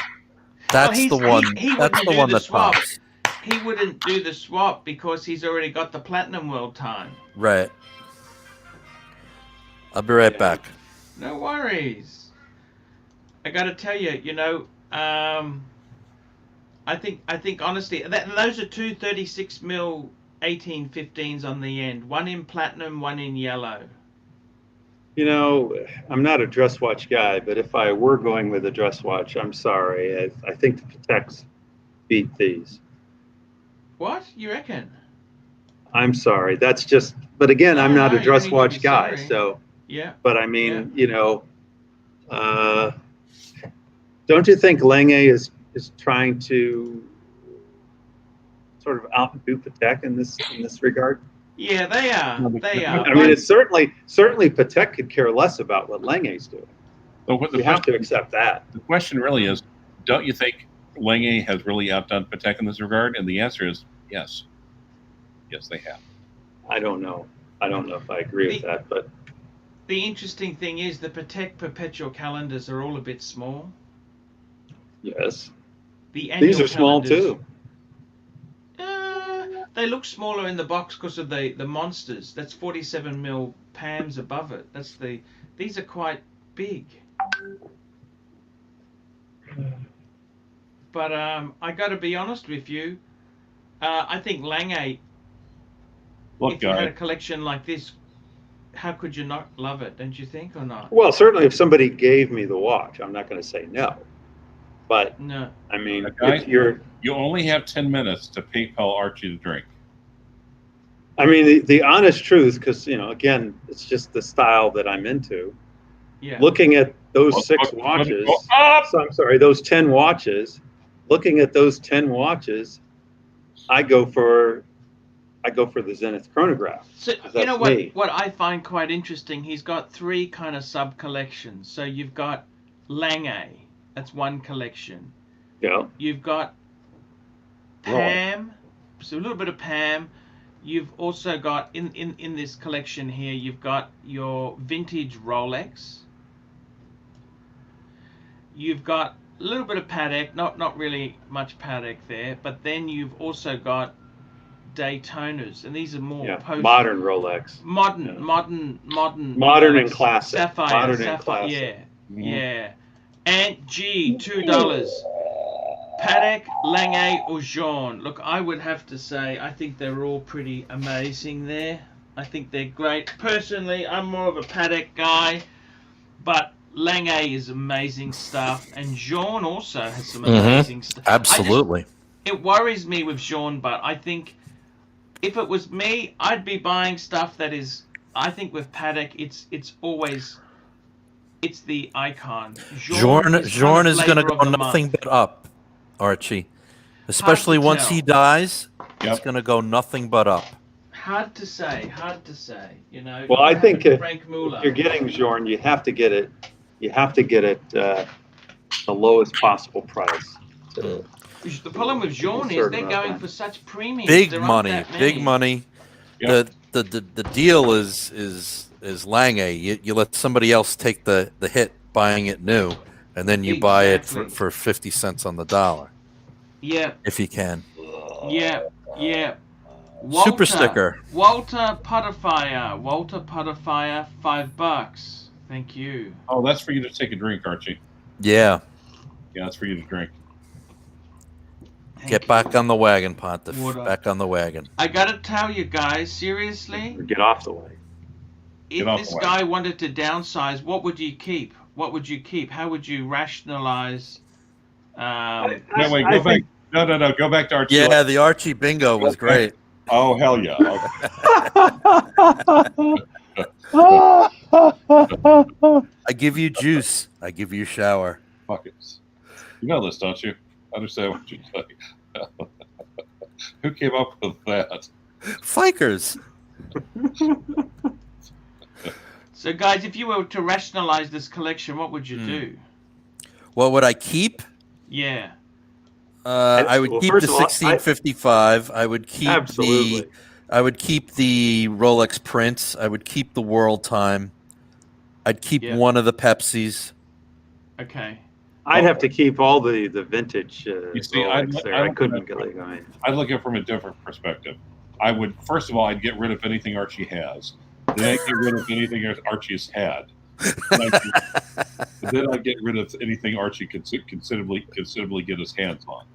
That's the one. That's the one that pops. He wouldn't do the swap because he's already got the platinum world time. Right. I'll be right back. No worries. I got to tell you, I think honestly, those are two 36 mil 1815s on the end. One in platinum, one in yellow. I'm not a dress watch guy, but if I were going with a dress watch, I'm sorry. I think the Pateks beat these. What? You reckon? I'm sorry. That's just, but again, I'm not a dress watch guy. Sorry. So, yeah. But I mean, don't you think Lange is trying to sort of outdo Patek in this regard? Yeah, they are. They are. I mean, it's certainly Patek could care less about what Lange's doing. You have to accept that. The question really is, don't you think Lange has really outdone Patek in this regard? And the answer is yes. Yes, they have. I don't know. I don't know if I agree with that, but The interesting thing is the Patek perpetual calendars are all a bit small. Yes. The annual These are small calendars, too. They look smaller in the box because of the monsters. That's 47 mil PAMs above it. These are quite big. But I got to be honest with you. I think Lange, Look, if you had a guy. collection like this, how could you not love it? Don't you think, or not? Well, certainly if somebody gave me the watch, I'm not going to say no. But No. I mean, Okay. if you're, You only have 10 minutes to PayPal Archie to drink. I mean, the honest truth, because again, it's just the style that I'm into. Yeah. Looking at those six Go watches, up! so I'm sorry, those 10 watches. Looking at those 10 watches, I go for the Zenith chronograph. So That's you know me. what I find quite interesting. He's got 3 kind of sub collections. So you've got Lange, that's one collection. Yeah. You've got PAM, so a little bit of PAM. You've also got in this collection here, you've got your vintage Rolex. You've got a little bit of Patek, not really much Patek there, but then you've also got Daytonas, and these are more modern Rolex. modern Modern and Rolex. classic. Sapphire, Modern and sapphire, classic. yeah. And G, $2. Patek, Lange, or Jean. Look, I would have to say, I think they're all pretty amazing there. I think they're great. Personally, I'm more of a Patek guy, but Lange is amazing stuff, and Jean also has some amazing stuff. Absolutely. It worries me with Jean, but I think if it was me, I'd be buying stuff that is. I think with Patek, it's always. It's the icon. Jean is going to go nothing but up, Archie. Especially once he dies, it's going to go nothing but up. Hard to say. Well, I think Frank if you're getting Jorn, you have to get it. You have to get it the lowest possible price. The problem with Jean is they're going for such premiums. Big money. Yep. The deal is Lange. You let somebody else take the hit buying it new, and then you buy it for 50 cents on the dollar. Yeah. If you can. Yeah. Walter, super sticker. Walter Putterfire, $5. Thank you. Oh, that's for you to take a drink, Archie. Yeah. Yeah, that's for you to drink. Get back on the wagon, Pontiff. Back on the wagon. I gotta tell you guys, seriously. Get off the wagon. If this guy wanted to downsize, what would you keep? How would you rationalize? No, wait, go back. No, go back to Archie. Yeah, the Archie bingo was great. Oh, hell yeah. I give you juice. I give you shower. Buckets. You know this, don't you? I understand what you're saying. Who came up with that? Fikers. So, guys, if you were to rationalize this collection, what would you do? What would I keep? Yeah. I would keep the 1655. I would keep I would keep the Rolex Prince. I would keep the World Time. I'd keep one of the Pepsis. Okay. I'd have to keep all the vintage you see, Rolex there. I couldn't get it. I'd look at it from a different perspective. I would, first of all, I'd get rid of anything Archie has. Then I'd get rid of anything Archie has had. Then I'd get rid of anything Archie could considerably get his hands on.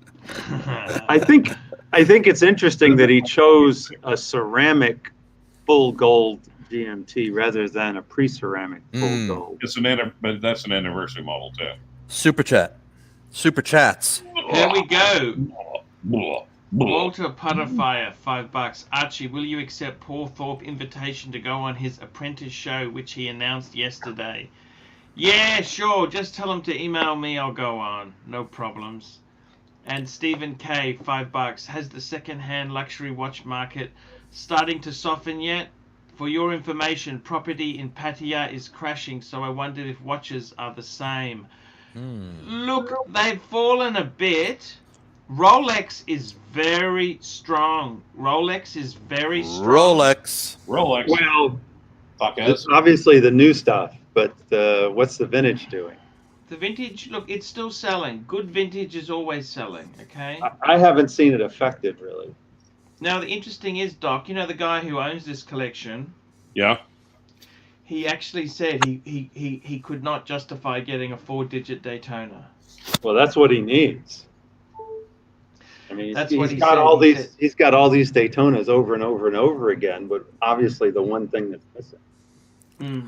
I think it's interesting that he chose a ceramic full gold GMT rather than a pre-ceramic full gold. But that's an anniversary model too. Super chats. There we go. Walter Putterfire, $5. Archie, will you accept Paul Thorpe invitation to go on his apprentice show, which he announced yesterday? Yeah, sure. Just tell him to email me. I'll go on. No problems. And Stephen K, $5. Has the second-hand luxury watch market starting to soften yet? For your information, property in Pattaya is crashing, so I wondered if watches are the same. Look, they've fallen a bit. Rolex is very strong. Rolex. Well, It's obviously the new stuff, but what's the vintage doing? The vintage, look, it's still selling. Good vintage is always selling, okay? I haven't seen it affected, really. Now, the interesting is, Doc, you know the guy who owns this collection? Yeah. He actually said he could not justify getting a 4-digit Daytona. Well, that's what he needs. I mean, That's he's what he got said. all He these. said- He's got all these Daytonas over and over and over again, but obviously the one thing that's missing.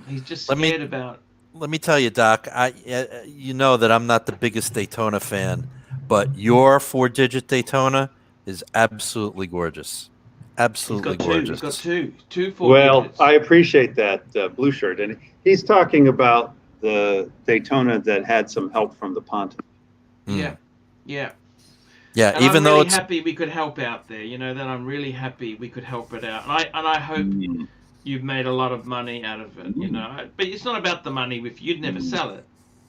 He's just Let me- scared about... Let me tell you, Doc. You know that I'm not the biggest Daytona fan, but your 4-digit Daytona is absolutely gorgeous. Absolutely gorgeous. He's got two 4 Well, digits. I appreciate that, blue shirt, and he's talking about the Daytona that had some help from the Pontiff. Yeah. Yeah, And even I'm though really it's happy we could help out there. You know that I'm really happy we could help it out, and I hope you've made a lot of money out of it. You know, but it's not about the money. If you'd never sell it.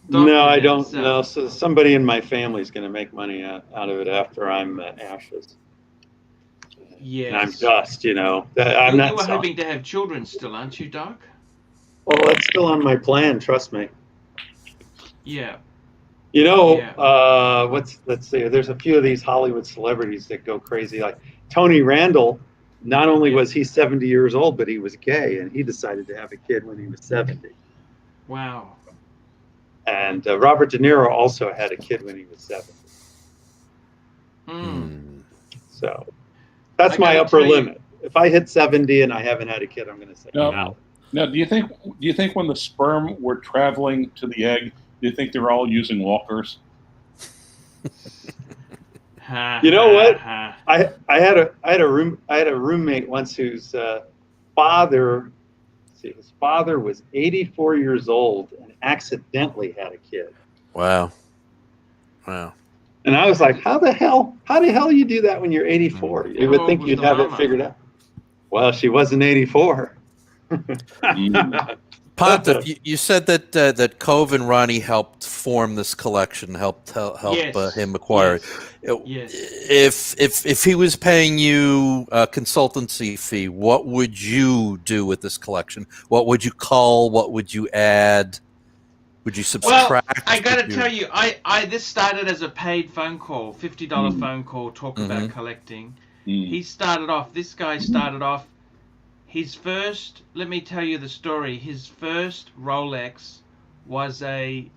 Doc No, would I never don't sell know. it. So somebody in my family is going to make money out of it after I'm ashes. Yes. And I'm dust, you know. I'm you not. were hoping to have children still, aren't you, Doc? Well, that's still on my plan. Trust me. Yeah. You know, Yeah. let's see. There's a few of these Hollywood celebrities that go crazy. Like Tony Randall. Not only was he 70 years old, but he was gay, and he decided to have a kid when he was 70. Wow. And Robert De Niro also had a kid when he was 70. So that's my upper limit. If I hit 70 and I haven't had a kid, I'm going to say no. Now, do you think when the sperm were traveling to the egg, do you think they're all using walkers? You know what? I had a roommate once whose father was 84 years old and accidentally had a kid. wow. And I was like, how the hell you do that when you're 84? You would think you'd have it figured out. Well, she wasn't 84. Pontiff, you said that that Cove and Ronnie helped form this collection, help Yes. him acquire it. Yes. If he was paying you a consultancy fee, what would you do with this collection? What would you cull? What would you add? Would you subtract? Well, I got to tell you, this started as a paid phone call, $50 phone call, talk about collecting. This guy started off. His first, let me tell you the story. His first Rolex was a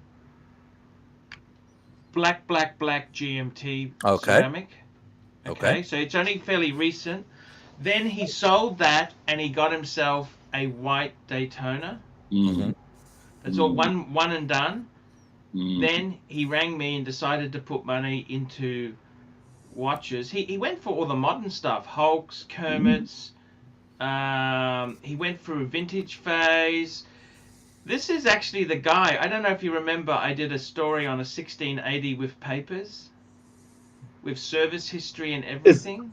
black GMT ceramic. Okay, so it's only fairly recent. Then he sold that and he got himself a white Daytona. That's all one and done. Then he rang me and decided to put money into watches. He went for all the modern stuff, Hulks, Kermits. He went through a vintage phase. This is actually the guy. I don't know if you remember, I did a story on a 1680 with papers, with service history and everything.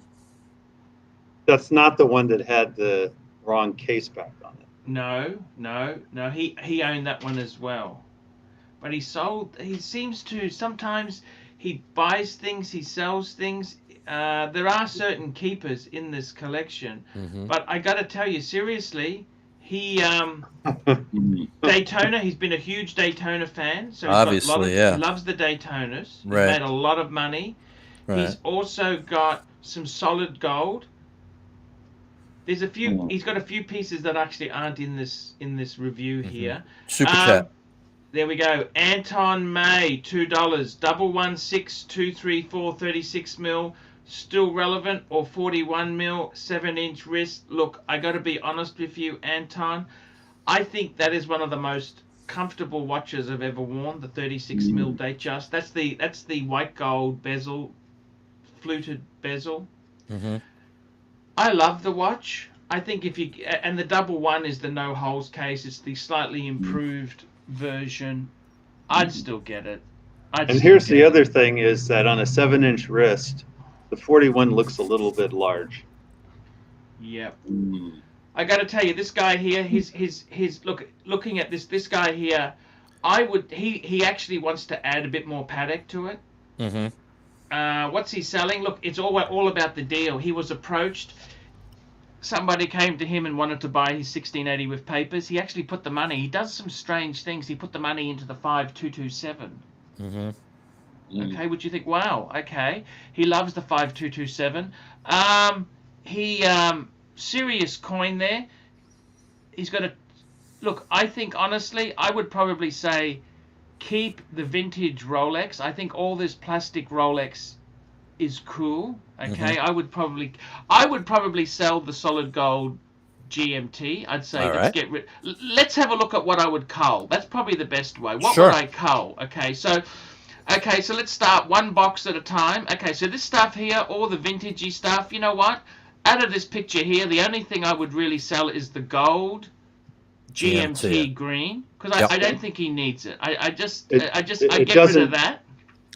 That's not the one that had the wrong case back on it. No. He owned that one as well. But he seems to, sometimes he buys things, he sells things. There are certain keepers in this collection, but I got to tell you seriously, he Daytona. He's been a huge Daytona fan, so he's he loves the Daytonas. He's made a lot of money. He's also got some solid gold. There's a few. He's got a few pieces that actually aren't in this review here. Super chat. There we go. Anton May, $2. 116234 36 mil. Still relevant, or 41 mil 7-inch wrist. Look, I got to be honest with you, Anton. I think that is one of the most comfortable watches I've ever worn. The 36 mil Datejust. That's the white gold bezel, fluted bezel. I love the watch. I think and the double one is the no holes case. It's the slightly improved version. I'd still get it. And here's the other thing is that on a 7-inch wrist, the 41 looks a little bit large. Yep. I got to tell you, this guy here, his looking at this guy here, he actually wants to add a bit more Patek to it. What's he selling? Look, it's all about the deal. He was approached. somebody came to him and wanted to buy his 1680 with papers, he actually put the money. He does some strange things. He put the money into the 5227. Okay, would you think, wow, okay. He loves the 5227. Serious coin there. He's got a... Look, I think, honestly, I would probably say keep the vintage Rolex. I think all this plastic Rolex is cool. Okay, I would probably sell the solid gold GMT. I'd say get rid. Let's have a look at what I would cull. That's probably the best way. What would I cull? Okay, so let's start one box at a time. Okay, so this stuff here, all the vintagey stuff. You know what? Out of this picture here, the only thing I would really sell is the gold GMT green, because I don't think he needs it. I'd get rid of that.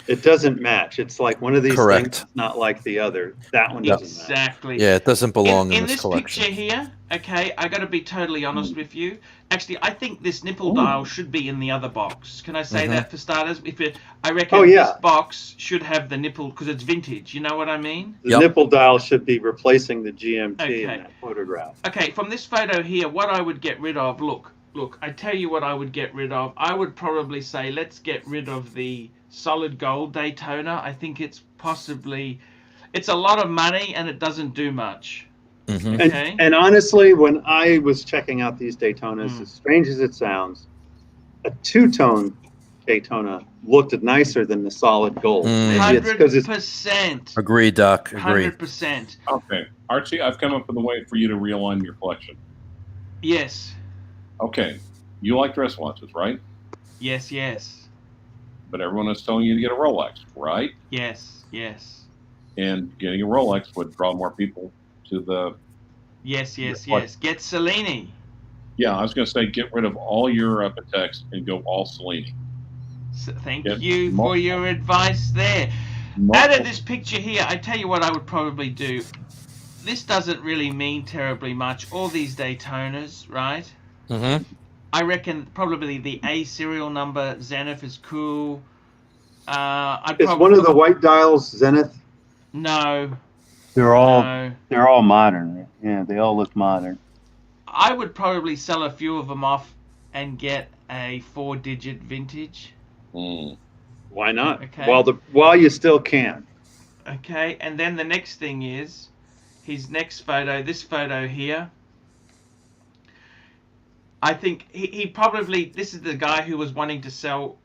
It doesn't match. It's like one of these things, not like the other. That one doesn't match. Exactly. Yeah, it doesn't belong in this collection. In this picture here, okay, I got to be totally honest with you. Actually, I think this nipple dial should be in the other box. Can I say that for starters? I reckon this box should have the nipple, because it's vintage. You know what I mean? The nipple dial should be replacing the GMT in that photograph. Okay, from this photo here, what I would get rid of, look, I tell you what I would get rid of. I would probably say let's get rid of the solid gold Daytona. I think it's a lot of money and it doesn't do much. Okay? And honestly, when I was checking out these Daytonas, as strange as it sounds, a two-tone Daytona looked nicer than the solid gold. 100%. Agreed, Doc. Agreed. 100%. Okay. Archie, I've come up with a way for you to realign your collection. Yes. Okay. You like dress watches, right? Yes. But everyone is telling you to get a Rolex, right? Yes. And getting a Rolex would draw more people to the... Yes. Get Cellini. Yeah, I was going to say get rid of all your Pateks and go all Cellini. So thank you for your advice there. Out of this picture here, I tell you what I would probably do. This doesn't really mean terribly much. All these Daytonas, right? I reckon probably the A serial number Zenith is cool. Is one of the white dials Zenith? No. They're all modern. Yeah, they all look modern. I would probably sell a few of them off and get a 4-digit vintage. Why not? Okay. While you still can. Okay, and then the next thing is his next photo. This photo here. I think he probably, this is the guy who was wanting to sell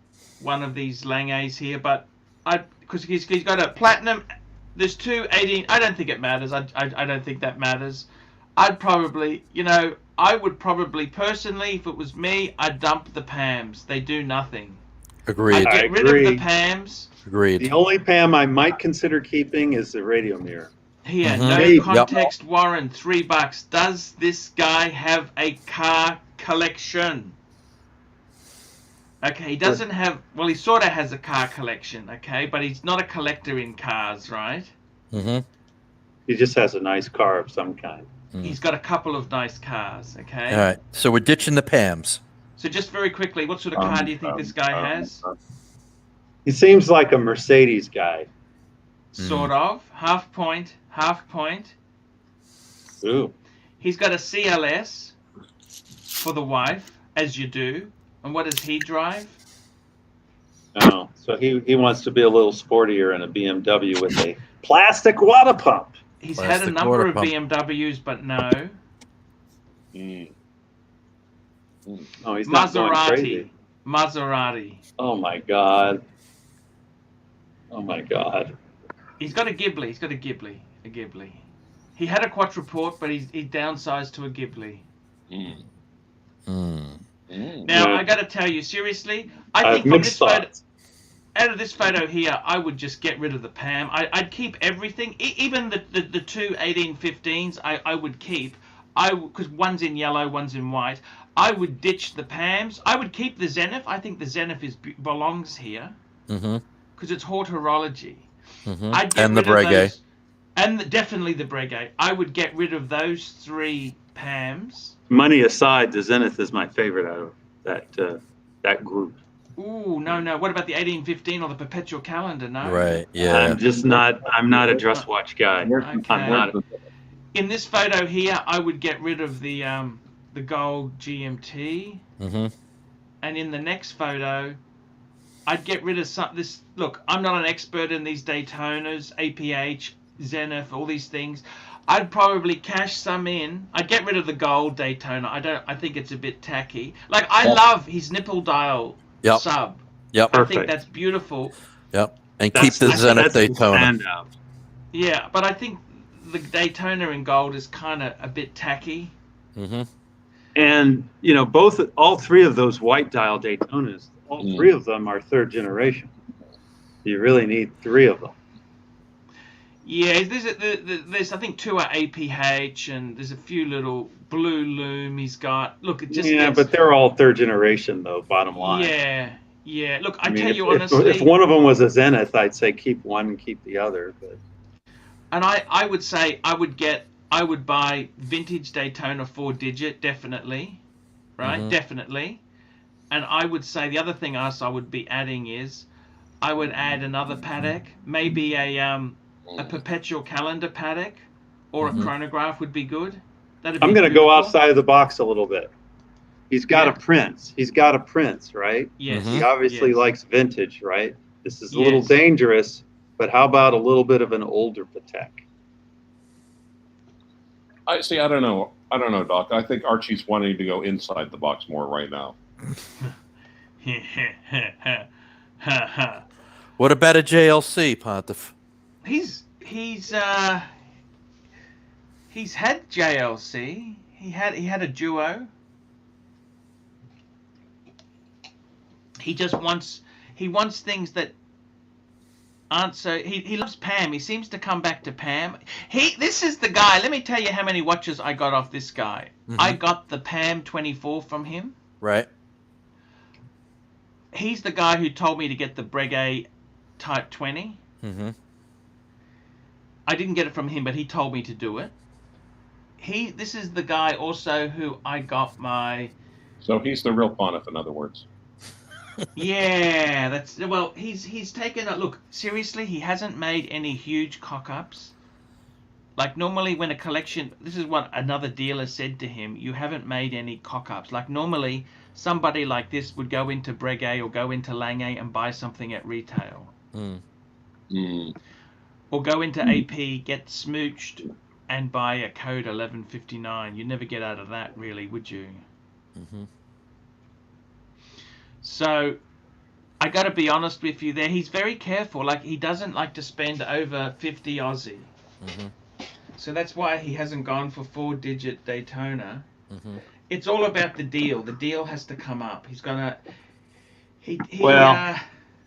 one of these Langes here, but because he's got a platinum, there's two 18, I don't think it matters. I don't think that matters. I would probably personally, if it was me, I'd dump the Pams. They do nothing. Agreed. I'd get rid of the Pams. Agreed. The only Pam I might consider keeping is the radio mirror. Here, no context warrant, $3. Does this guy have a car collection? Okay, he doesn't have, well, he sort of has a car collection, okay, but he's not a collector in cars, right? He just has a nice car of some kind. He's got a couple of nice cars, okay? All right, so we're ditching the Pams. So just very quickly, what sort of car do you think this guy has? He seems like a Mercedes guy. Sort of. Half point. Ooh. He's got a CLS for the wife, as you do. And what does he drive? Oh, so he wants to be a little sportier in a BMW with a plastic water pump. He's had a number of BMWs, but no. Oh, he's not going crazy. Maserati. Oh my God. He's got a Ghibli. He had a Quattraport, but he downsized to a Ghibli. Now, I got to tell you, seriously, I think from this photo, out of this photo here, I would just get rid of the Pam. I'd keep everything, even the two 1815s. I would keep. Because one's in yellow, one's in white. I would ditch the Pams. I would keep the Zenith. I think the Zenith belongs here because it's horology. I'd get and the Breguet. And definitely the Breguet. I would get rid of those 3 Pams. Money aside, the Zenith is my favorite out of that group. Ooh, no. What about the 1815 or the Perpetual Calendar? No. Right. Yeah. I'm not a dress watch guy. Okay. I'm not. in this photo here, I would get rid of the gold GMT, and in the next photo, I'd get rid of this. Look, I'm not an expert in these Daytonas, APH, Zenith, all these things. I'd probably cash some in. I'd get rid of the gold Daytona. I think it's a bit tacky. Like, I love his nipple dial sub. Yep. I think that's beautiful. Yep. And keep the Zenith Daytona. Yeah, but I think the Daytona in gold is kind of a bit tacky. And all three of those white dial Daytonas, all three of them are third generation. You really need three of them. Yeah, there's I think 2 are APH, and there's a few little blue loom he's got. Look, it just but they're all third generation though. Bottom line. Yeah. Look, I tell you honestly, if one of them was a Zenith, I'd say keep one and keep the other. But and I would say I would buy vintage Daytona 4-digit definitely, right? Definitely. And I would say the other thing I would be adding is I would add another Patek, maybe a perpetual calendar Patek or a chronograph would be good. I'm going to go outside of the box a little bit. He's got a Prince. He's got a Prince, right? Yes. He obviously likes vintage, right? This is a little dangerous, but how about a little bit of an older Patek? I don't know, Doc. I think Archie's wanting to go inside the box more right now. What about a JLC, Pontiff? He's had JLC. He had a duo. He just wants things that aren't so. He loves Pam. He seems to come back to Pam. This is the guy. Let me tell you how many watches I got off this guy. I got the Pam 24 from him. Right. He's the guy who told me to get the Breguet Type 20. I didn't get it from him, but he told me to do it. This is the guy also who I got my. So he's the real Pontiff, in other words. Yeah, he's taken a look. Seriously, he hasn't made any huge cock-ups. Like normally when a collection, this is what another dealer said to him, you haven't made any cock-ups. Like normally somebody like this would go into Breguet or go into Lange and buy something at retail. Or go into AP, get smooched, and buy a code 1159. You'd never get out of that, really, would you? So, I got to be honest with you there. He's very careful. Like, he doesn't like to spend over 50 Aussie. So that's why he hasn't gone for 4-digit Daytona. It's all about the deal. The deal has to come up. He's gonna. He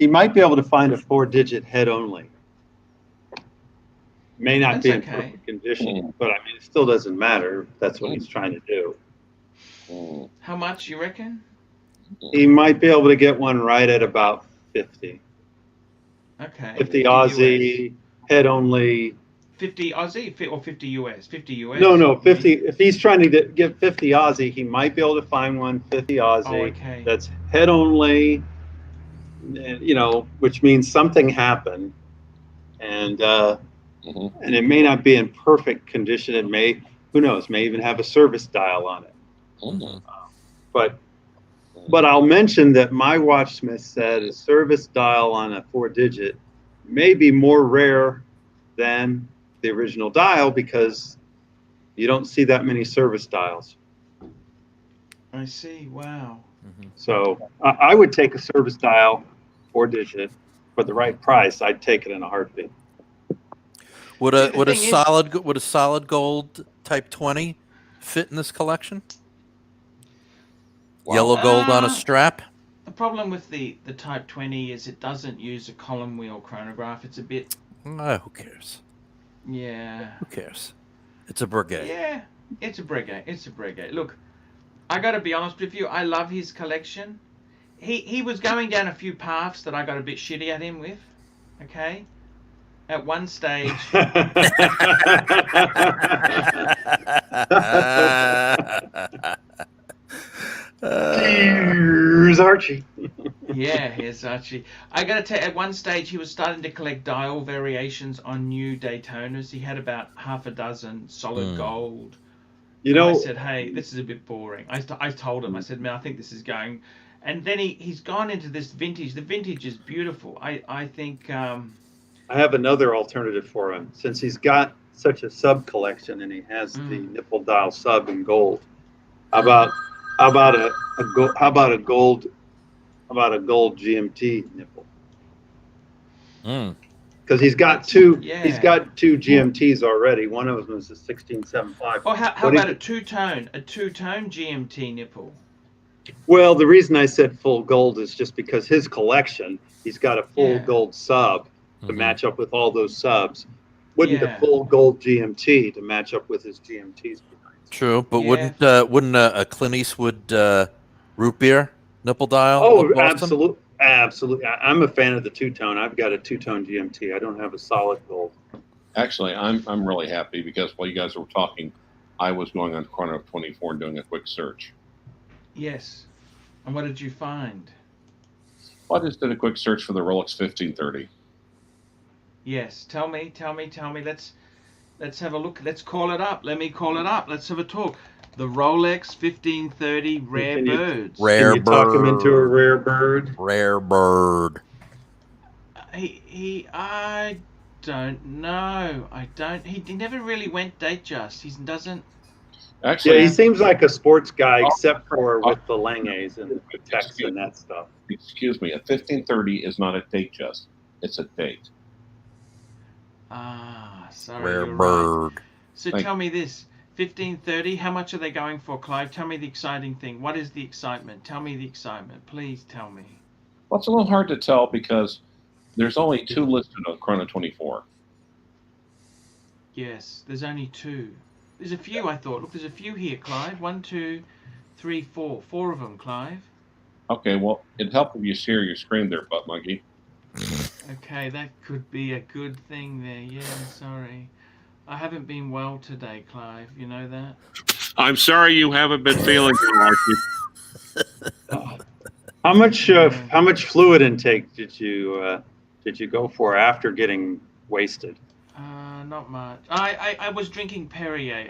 might be able to find a 4-digit head only. May not be in perfect condition, but I mean, it still doesn't matter. That's what he's trying to do. How much you reckon? He might be able to get one right at about 50. Okay. 50 Aussie, head only. 50 Aussie or 50 US? 50 US? No, 50. If he's trying to get 50 Aussie, he might be able to find one 50 Aussie that's head only, which means something happened. And it may not be in perfect condition. It may, who knows, may even have a service dial on it. But I'll mention that my watchsmith said a service dial on a 4-digit may be more rare than the original dial because you don't see that many service dials. I see. Wow. So I would take a service dial 4-digit for the right price. I'd take it in a heartbeat. Would a solid gold Type 20 fit in this collection? Wow. Yellow gold on a strap? The problem with the Type 20 is it doesn't use a column wheel chronograph. It's a bit... who cares? Yeah. Who cares? It's a Breguet. Yeah, it's a Breguet. Look, I got to be honest with you. I love his collection. He was going down a few paths that I got a bit shitty at him with. Okay? At one stage... Here's Archie. Yeah. Yes, Archie. I got to tell you, at one stage he was starting to collect dial variations on new Daytonas. He had about half a dozen solid gold. You And I know, said, hey, this is a bit boring. I told him, I said, man, I think this is going. And then he's gone into this vintage. The vintage is beautiful. I think. I have another alternative for him. Since he's got such a sub collection and he has the nipple dial sub in gold. How about a gold GMT nipple? Because he's got two GMTs already. One of them is a 1675. Oh, how about a two-tone GMT nipple? Well, the reason I said full gold is just because his collection, he's got a full gold sub to match up with all those subs. Wouldn't a full gold GMT to match up with his GMTs behind? True, but wouldn't a Clint Eastwood root beer nipple dial? Oh, absolutely. Absolutely. I'm a fan of the two-tone. I've got a two-tone GMT. I don't have a solid gold. Actually, I'm really happy because while you guys were talking, I was going on Chrono 24 and doing a quick search. Yes. And what did you find? Well, I just did a quick search for the Rolex 1530. Yes. Tell me. Let's have a look. Let's call it up. Let me call it up. Let's have a talk. The Rolex 1530 Rare Birds. Rare Can you talk him into a rare bird? Rare bird. I don't know. He never really went Datejust. He doesn't. Actually, he seems like a sports guy, except for with the Langes and the Pateks and that stuff. Excuse me, a 1530 is not a Datejust. It's a date. Sorry. Rare you're bird. Right. So tell me this. 1530, how much are they going for, Clive? Tell me the exciting thing. What is the excitement? Tell me the excitement. Please tell me. Well, it's a little hard to tell because there's only two listed on Chrono 24. Yes, there's only two. There's a few, I thought. Look, there's a few here, Clive. 1, 2, 3, 4. 4 of them, Clive. Okay, well, it'd help if you share your screen there, Butt Monkey. Okay, that could be a good thing there. Yeah, sorry. I haven't been well today, Clive. You know that? I'm sorry you haven't been feeling good, Archie. How much fluid intake did you go for after getting wasted? Not much. I was drinking Perrier.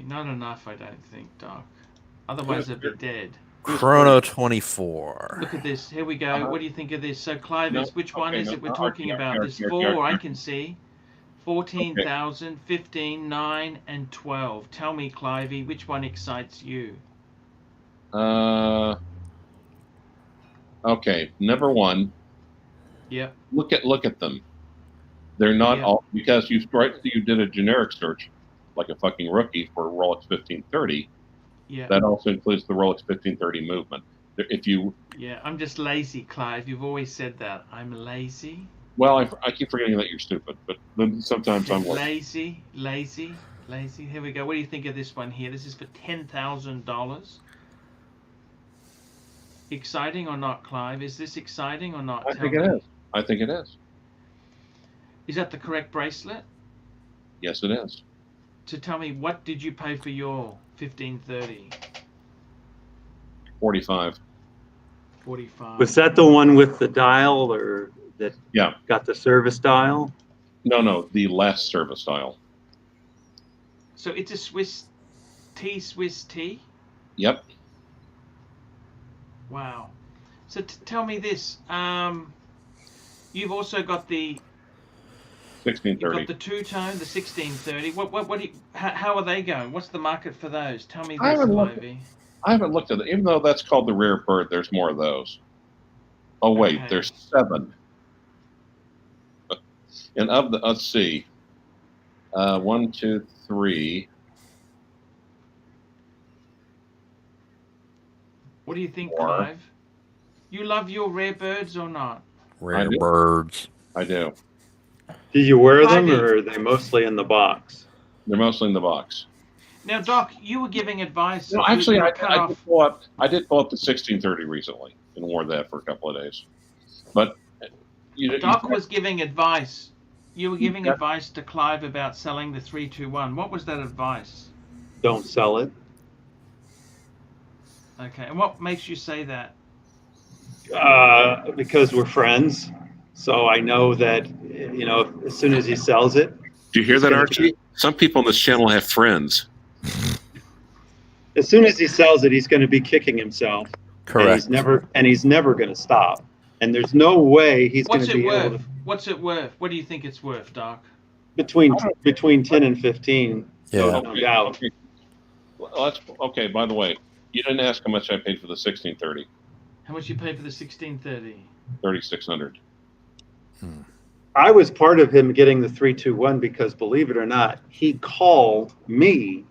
Not enough, I don't think, Doc. Otherwise, I'd be dead. Chrono 24. Look at this. Here we go. What do you think of this? So, Clive, which one is it we're talking about? There's 4, I can see. 14,000, 15, 9, and 12. Tell me, Clivey, which one excites you? Okay, number one. Yep. Look at them. They're not all because you did a generic search, like a fucking rookie for Rolex 1530. Yeah. That also includes the Rolex 1530 movement. If you. Yeah, I'm just lazy, Clive. You've always said that. I'm lazy. Well, I keep forgetting that you're stupid, but then sometimes I'm lazy. Here we go. What do you think of this one here? This is for $10,000. Exciting or not, Clive? Is this exciting or not? I think it is. I think it is. Is that the correct bracelet? Yes, it is. So tell me, what did you pay for your 1530? 45. 45. Was that the one with the dial, or that got the service dial? No, the last service dial. So it's a Swiss T? Yep. Wow. So tell me this. You've also got the 1630. You've got the two-tone, the 1630. What do you, how are they going? What's the market for those? Tell me this, Ivy. I haven't looked at it. Even though that's called the rare bird, there's more of those. Oh, wait, Okay. There's 7. And of the, let's see. 1, 2, 3. What do you think, Clive? You love your rare birds or not? Rare birds. I do. Do you wear them, or are they mostly in the box? They're mostly in the box. Now, Doc, you were giving advice. No, actually, I did pull up the 1630 recently and wore that for a couple of days. But Doc was giving advice. You were giving advice to Clive about selling the 321. What was that advice? Don't sell it. Okay, and what makes you say that? Because we're friends. So I know that, as soon as he sells it. Do you hear he's that, gonna Archie? Some people on this channel have friends. As soon as he sells it, he's going to be kicking himself. Correct. And he's never going to stop. And there's no way he's going to be able to. What's it worth? What do you think it's worth, Doc? Between 10 and 15. Yeah. No doubt. Okay. Well, okay, by the way, you didn't ask how much I paid for the 1630. How much you pay for the 1630? 3,600. I was part of him getting the 321 because, believe it or not, he called me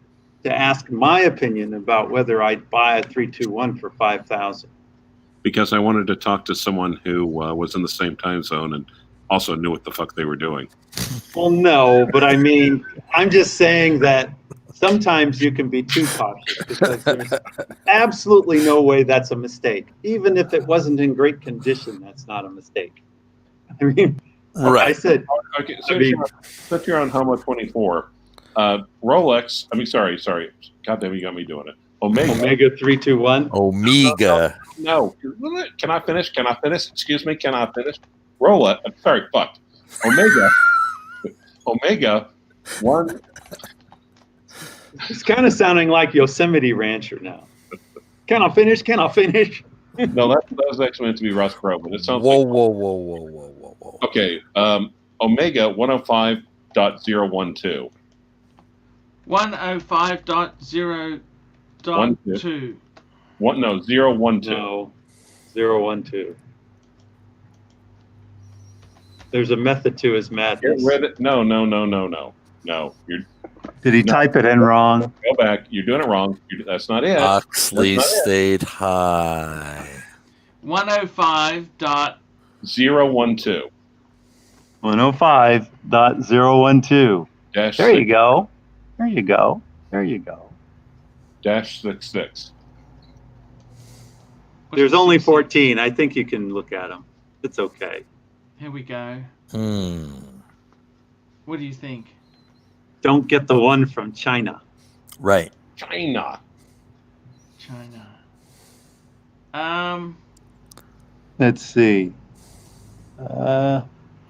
to ask my opinion about whether I'd buy a 321 for 5,000. Because I wanted to talk to someone who was in the same time zone and also knew what the fuck they were doing. Well, no, but I mean, I'm just saying that sometimes you can be too cautious because there's absolutely no way that's a mistake. Even if it wasn't in great condition, that's not a mistake. I mean, Right. I said, Okay, since you're on Homo 24, Rolex, sorry. God damn, you got me doing it. Omega 321. Omega. No. Can I finish? Excuse me, can I finish? Rolex, sorry, fuck. Omega 1. It's kind of sounding like Yosemite Rancher now. Can I finish? No, that was actually meant to be Russ Pro, but it sounds Whoa. Okay, Omega 105.012. 105.0.2. 012. No, 012. There's a method to his madness. No. Did he type it in wrong? Go back. You're doing it wrong. That's not it. Oxley stayed high. 105.012. 012. 105.012. Dash There you go. Dash 66. There's only 14. I think you can look at them. It's okay. Here we go. What do you think? Don't get the one from China. Right. China. Let's see.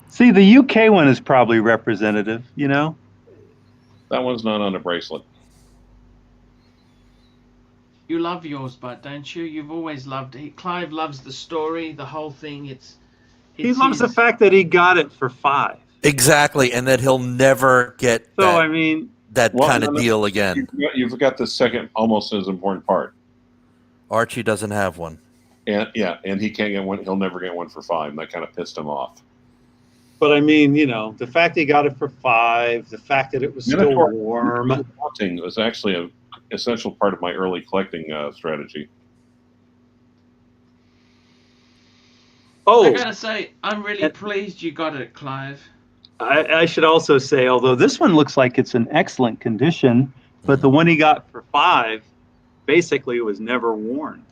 See, the UK one is probably representative, That one's not on a bracelet. You love yours, but don't you? You've always loved it. Clive loves the story, the whole thing. He loves the fact that he got it for 5. Exactly, and that he'll never get that kind of deal again. You forgot the second, almost as important part. Archie doesn't have one. And he can't get one. He'll never get one for 5. And that kind of pissed him off. But I mean, the fact he got it for 5, the fact that it was still warm. It was actually an essential part of my early collecting strategy. Oh, I gotta say, I'm really pleased you got it, Clive. I should also say, although this one looks like it's in excellent condition, but the one he got for 5 basically was never worn.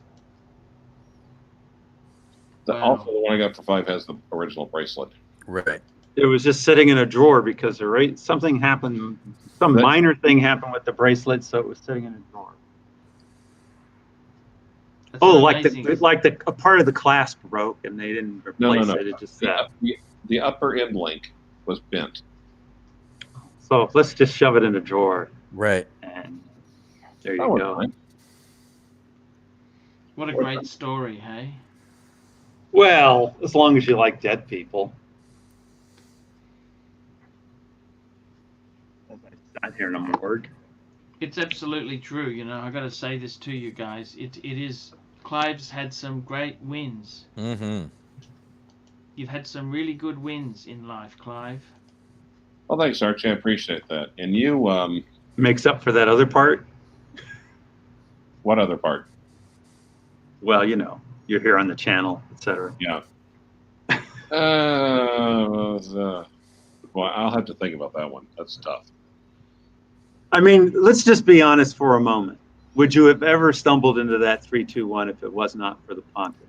Also, the one I got for 5 has the original bracelet. Right. It was just sitting in a drawer because something happened, some minor thing happened with the bracelet, so it was sitting in a drawer. That's like a part of the clasp broke and they didn't replace it. It just sat. The upper end link was bent. So let's just shove it in a drawer. Right. And there you go. Fine. What a great story, hey? Well, as long as you like dead people. Not hearing a word. It's absolutely true, I gotta say this to you guys. It is. Clive's had some great wins. Mm-hmm. You've had some really good wins in life, Clive. Well, thanks, Archie. I appreciate that. And you, makes up for that other part. What other part? Well, you're here on the channel, etc. Yeah. Well, I'll have to think about that one. That's tough. I mean, let's just be honest for a moment. Would you have ever stumbled into that 321 if it was not for the Pontiff?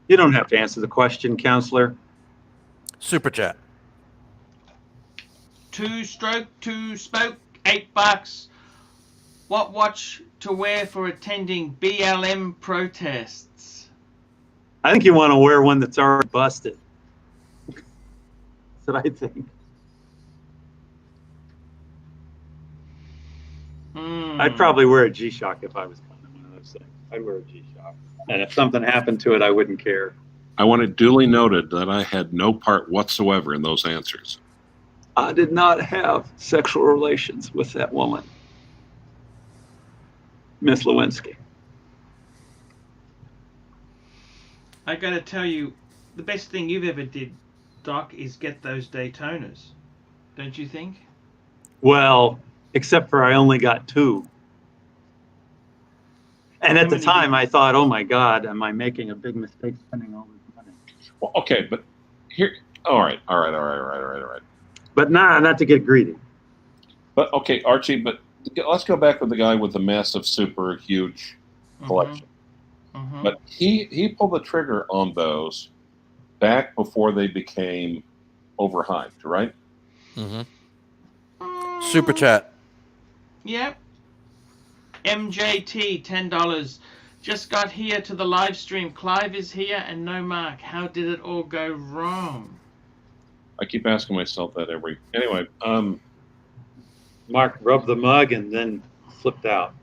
You don't have to answer the question, counselor. Super chat. 2-stroke, 2-spoke, $8. What watch to wear for attending BLM protests? I think you want to wear one that's already busted. That's what I think. I'd probably wear a G-Shock if I was kind of one of those things. I'd wear a G-Shock. And if something happened to it, I wouldn't care. I want it duly noted that I had no part whatsoever in those answers. I did not have sexual relations with that woman, Miss Lewinsky. I gotta tell you, the best thing you've ever did, Doc, is get those Daytonas. Don't you think? Well, except for I only got 2. And at the time, I thought, oh my God, am I making a big mistake spending all this money? Well, okay, but here, all right. But not to get greedy. But okay, Archie, but let's go back with the guy with the massive, super huge collection. But he pulled the trigger on those back before they became overhyped, right? Super chat. Yep. MJT, $10. Just got here to the live stream. Clive is here and no Mark. How did it all go wrong? I keep asking myself that anyway. Mark rubbed the mug and then flipped out.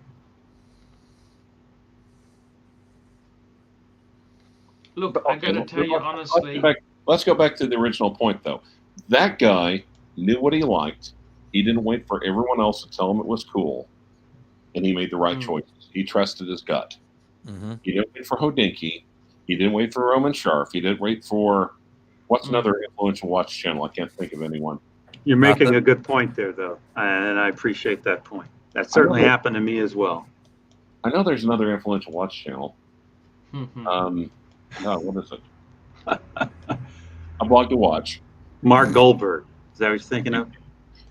Look, I gotta tell you honestly. Let's go back to the original point, though. That guy knew what he liked. He didn't wait for everyone else to tell him it was cool, and he made the right choices. He trusted his gut. He didn't wait for Hodinkee. He didn't wait for Roman Sharf. He didn't wait for what's another influential watch channel. I can't think of anyone. You're making a good point there, though, and I appreciate that point. That certainly happened to me as well. I know there's another influential watch channel. No, what is it? A blog to watch. Mark Goldberg. Is that what you're thinking of?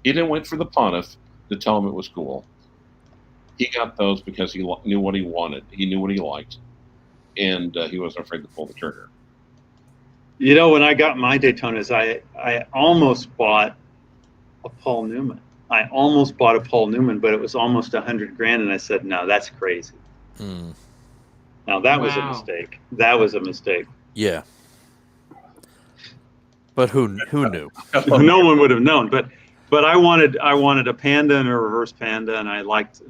He didn't wait for the pontiff to tell him it was cool. He got those because he knew what he wanted. He knew what he liked. And he wasn't afraid to pull the trigger. You know, when I got my Daytonas, I almost bought a Paul Newman. I almost bought a Paul Newman, but it was almost $100,000, and I said, no, that's crazy. Now that was a mistake. That was a mistake. Yeah. But who knew? No one would have known. But I wanted a Panda and a reverse Panda, and I liked,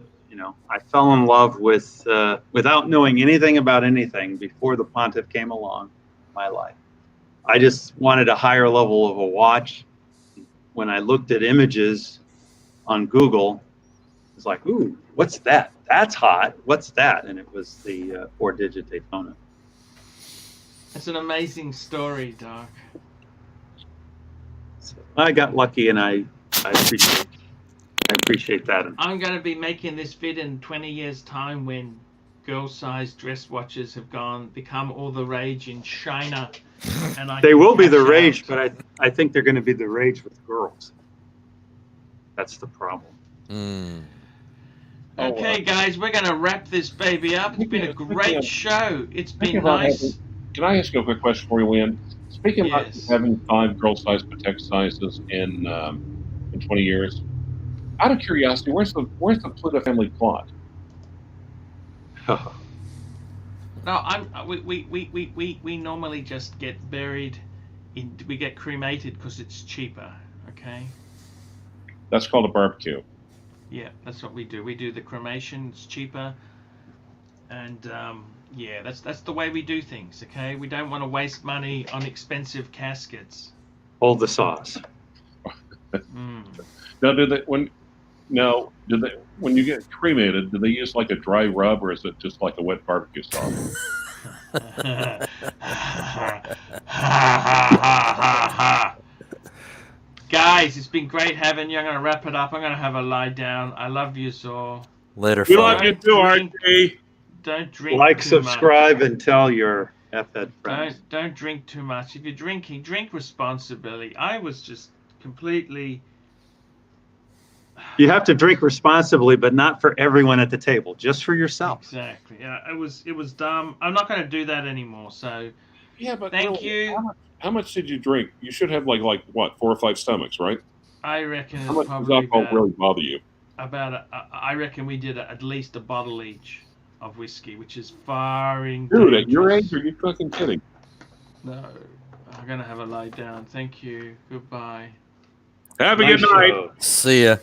I fell in love with without knowing anything about anything before the Pontiff came along in my life. I just wanted a higher level of a watch. When I looked at images on Google, it's like, ooh, what's that? That's hot. What's that? And it was the 4-digit Daytona. That's an amazing story, Doc. So I got lucky, and I appreciate that. I'm going to be making this vid in 20 years' time when girl-sized dress watches have become all the rage in China. And they will be the rage, but I think they're going to be the rage with girls. That's the problem. Okay, guys, we're going to wrap this baby up. It's been a great show. It's been nice. Can I ask you a quick question for you, Ian? Speaking about having 5 girl-sized Patek sizes in 20 years, out of curiosity, where's the Pluto family plot? No, we normally just get buried we get cremated because it's cheaper. Okay. That's called a barbecue. Yeah, that's what we do. We do the cremation. It's cheaper, and yeah, that's the way we do things. Okay, we don't want to waste money on expensive caskets. Hold the sauce. Now, when you get cremated, do they use like a dry rub, or is it just like a wet barbecue sauce? Guys, it's been great having you. I'm going to wrap it up. I'm going to have a lie down. I love you all. Later, we love you too, Archie. Don't drink like, too subscribe, much. And tell your F-Ed friends. Don't drink too much. If you're drinking, drink responsibly. I was just completely... You have to drink responsibly, but not for everyone at the table. Just for yourself. Exactly. Yeah, it was dumb. I'm not going to do that anymore. So, yeah, but thank you. How much did you drink? You should have like what, 4 or 5 stomachs, right? I reckon. How much does alcohol really bother you? I reckon we did at least a bottle each of whiskey, which is firing. Dude, at your dangerous. age, are you fucking kidding? No, I'm gonna have a lie down. Thank you. Goodbye. Have a Nice good night. show. See ya.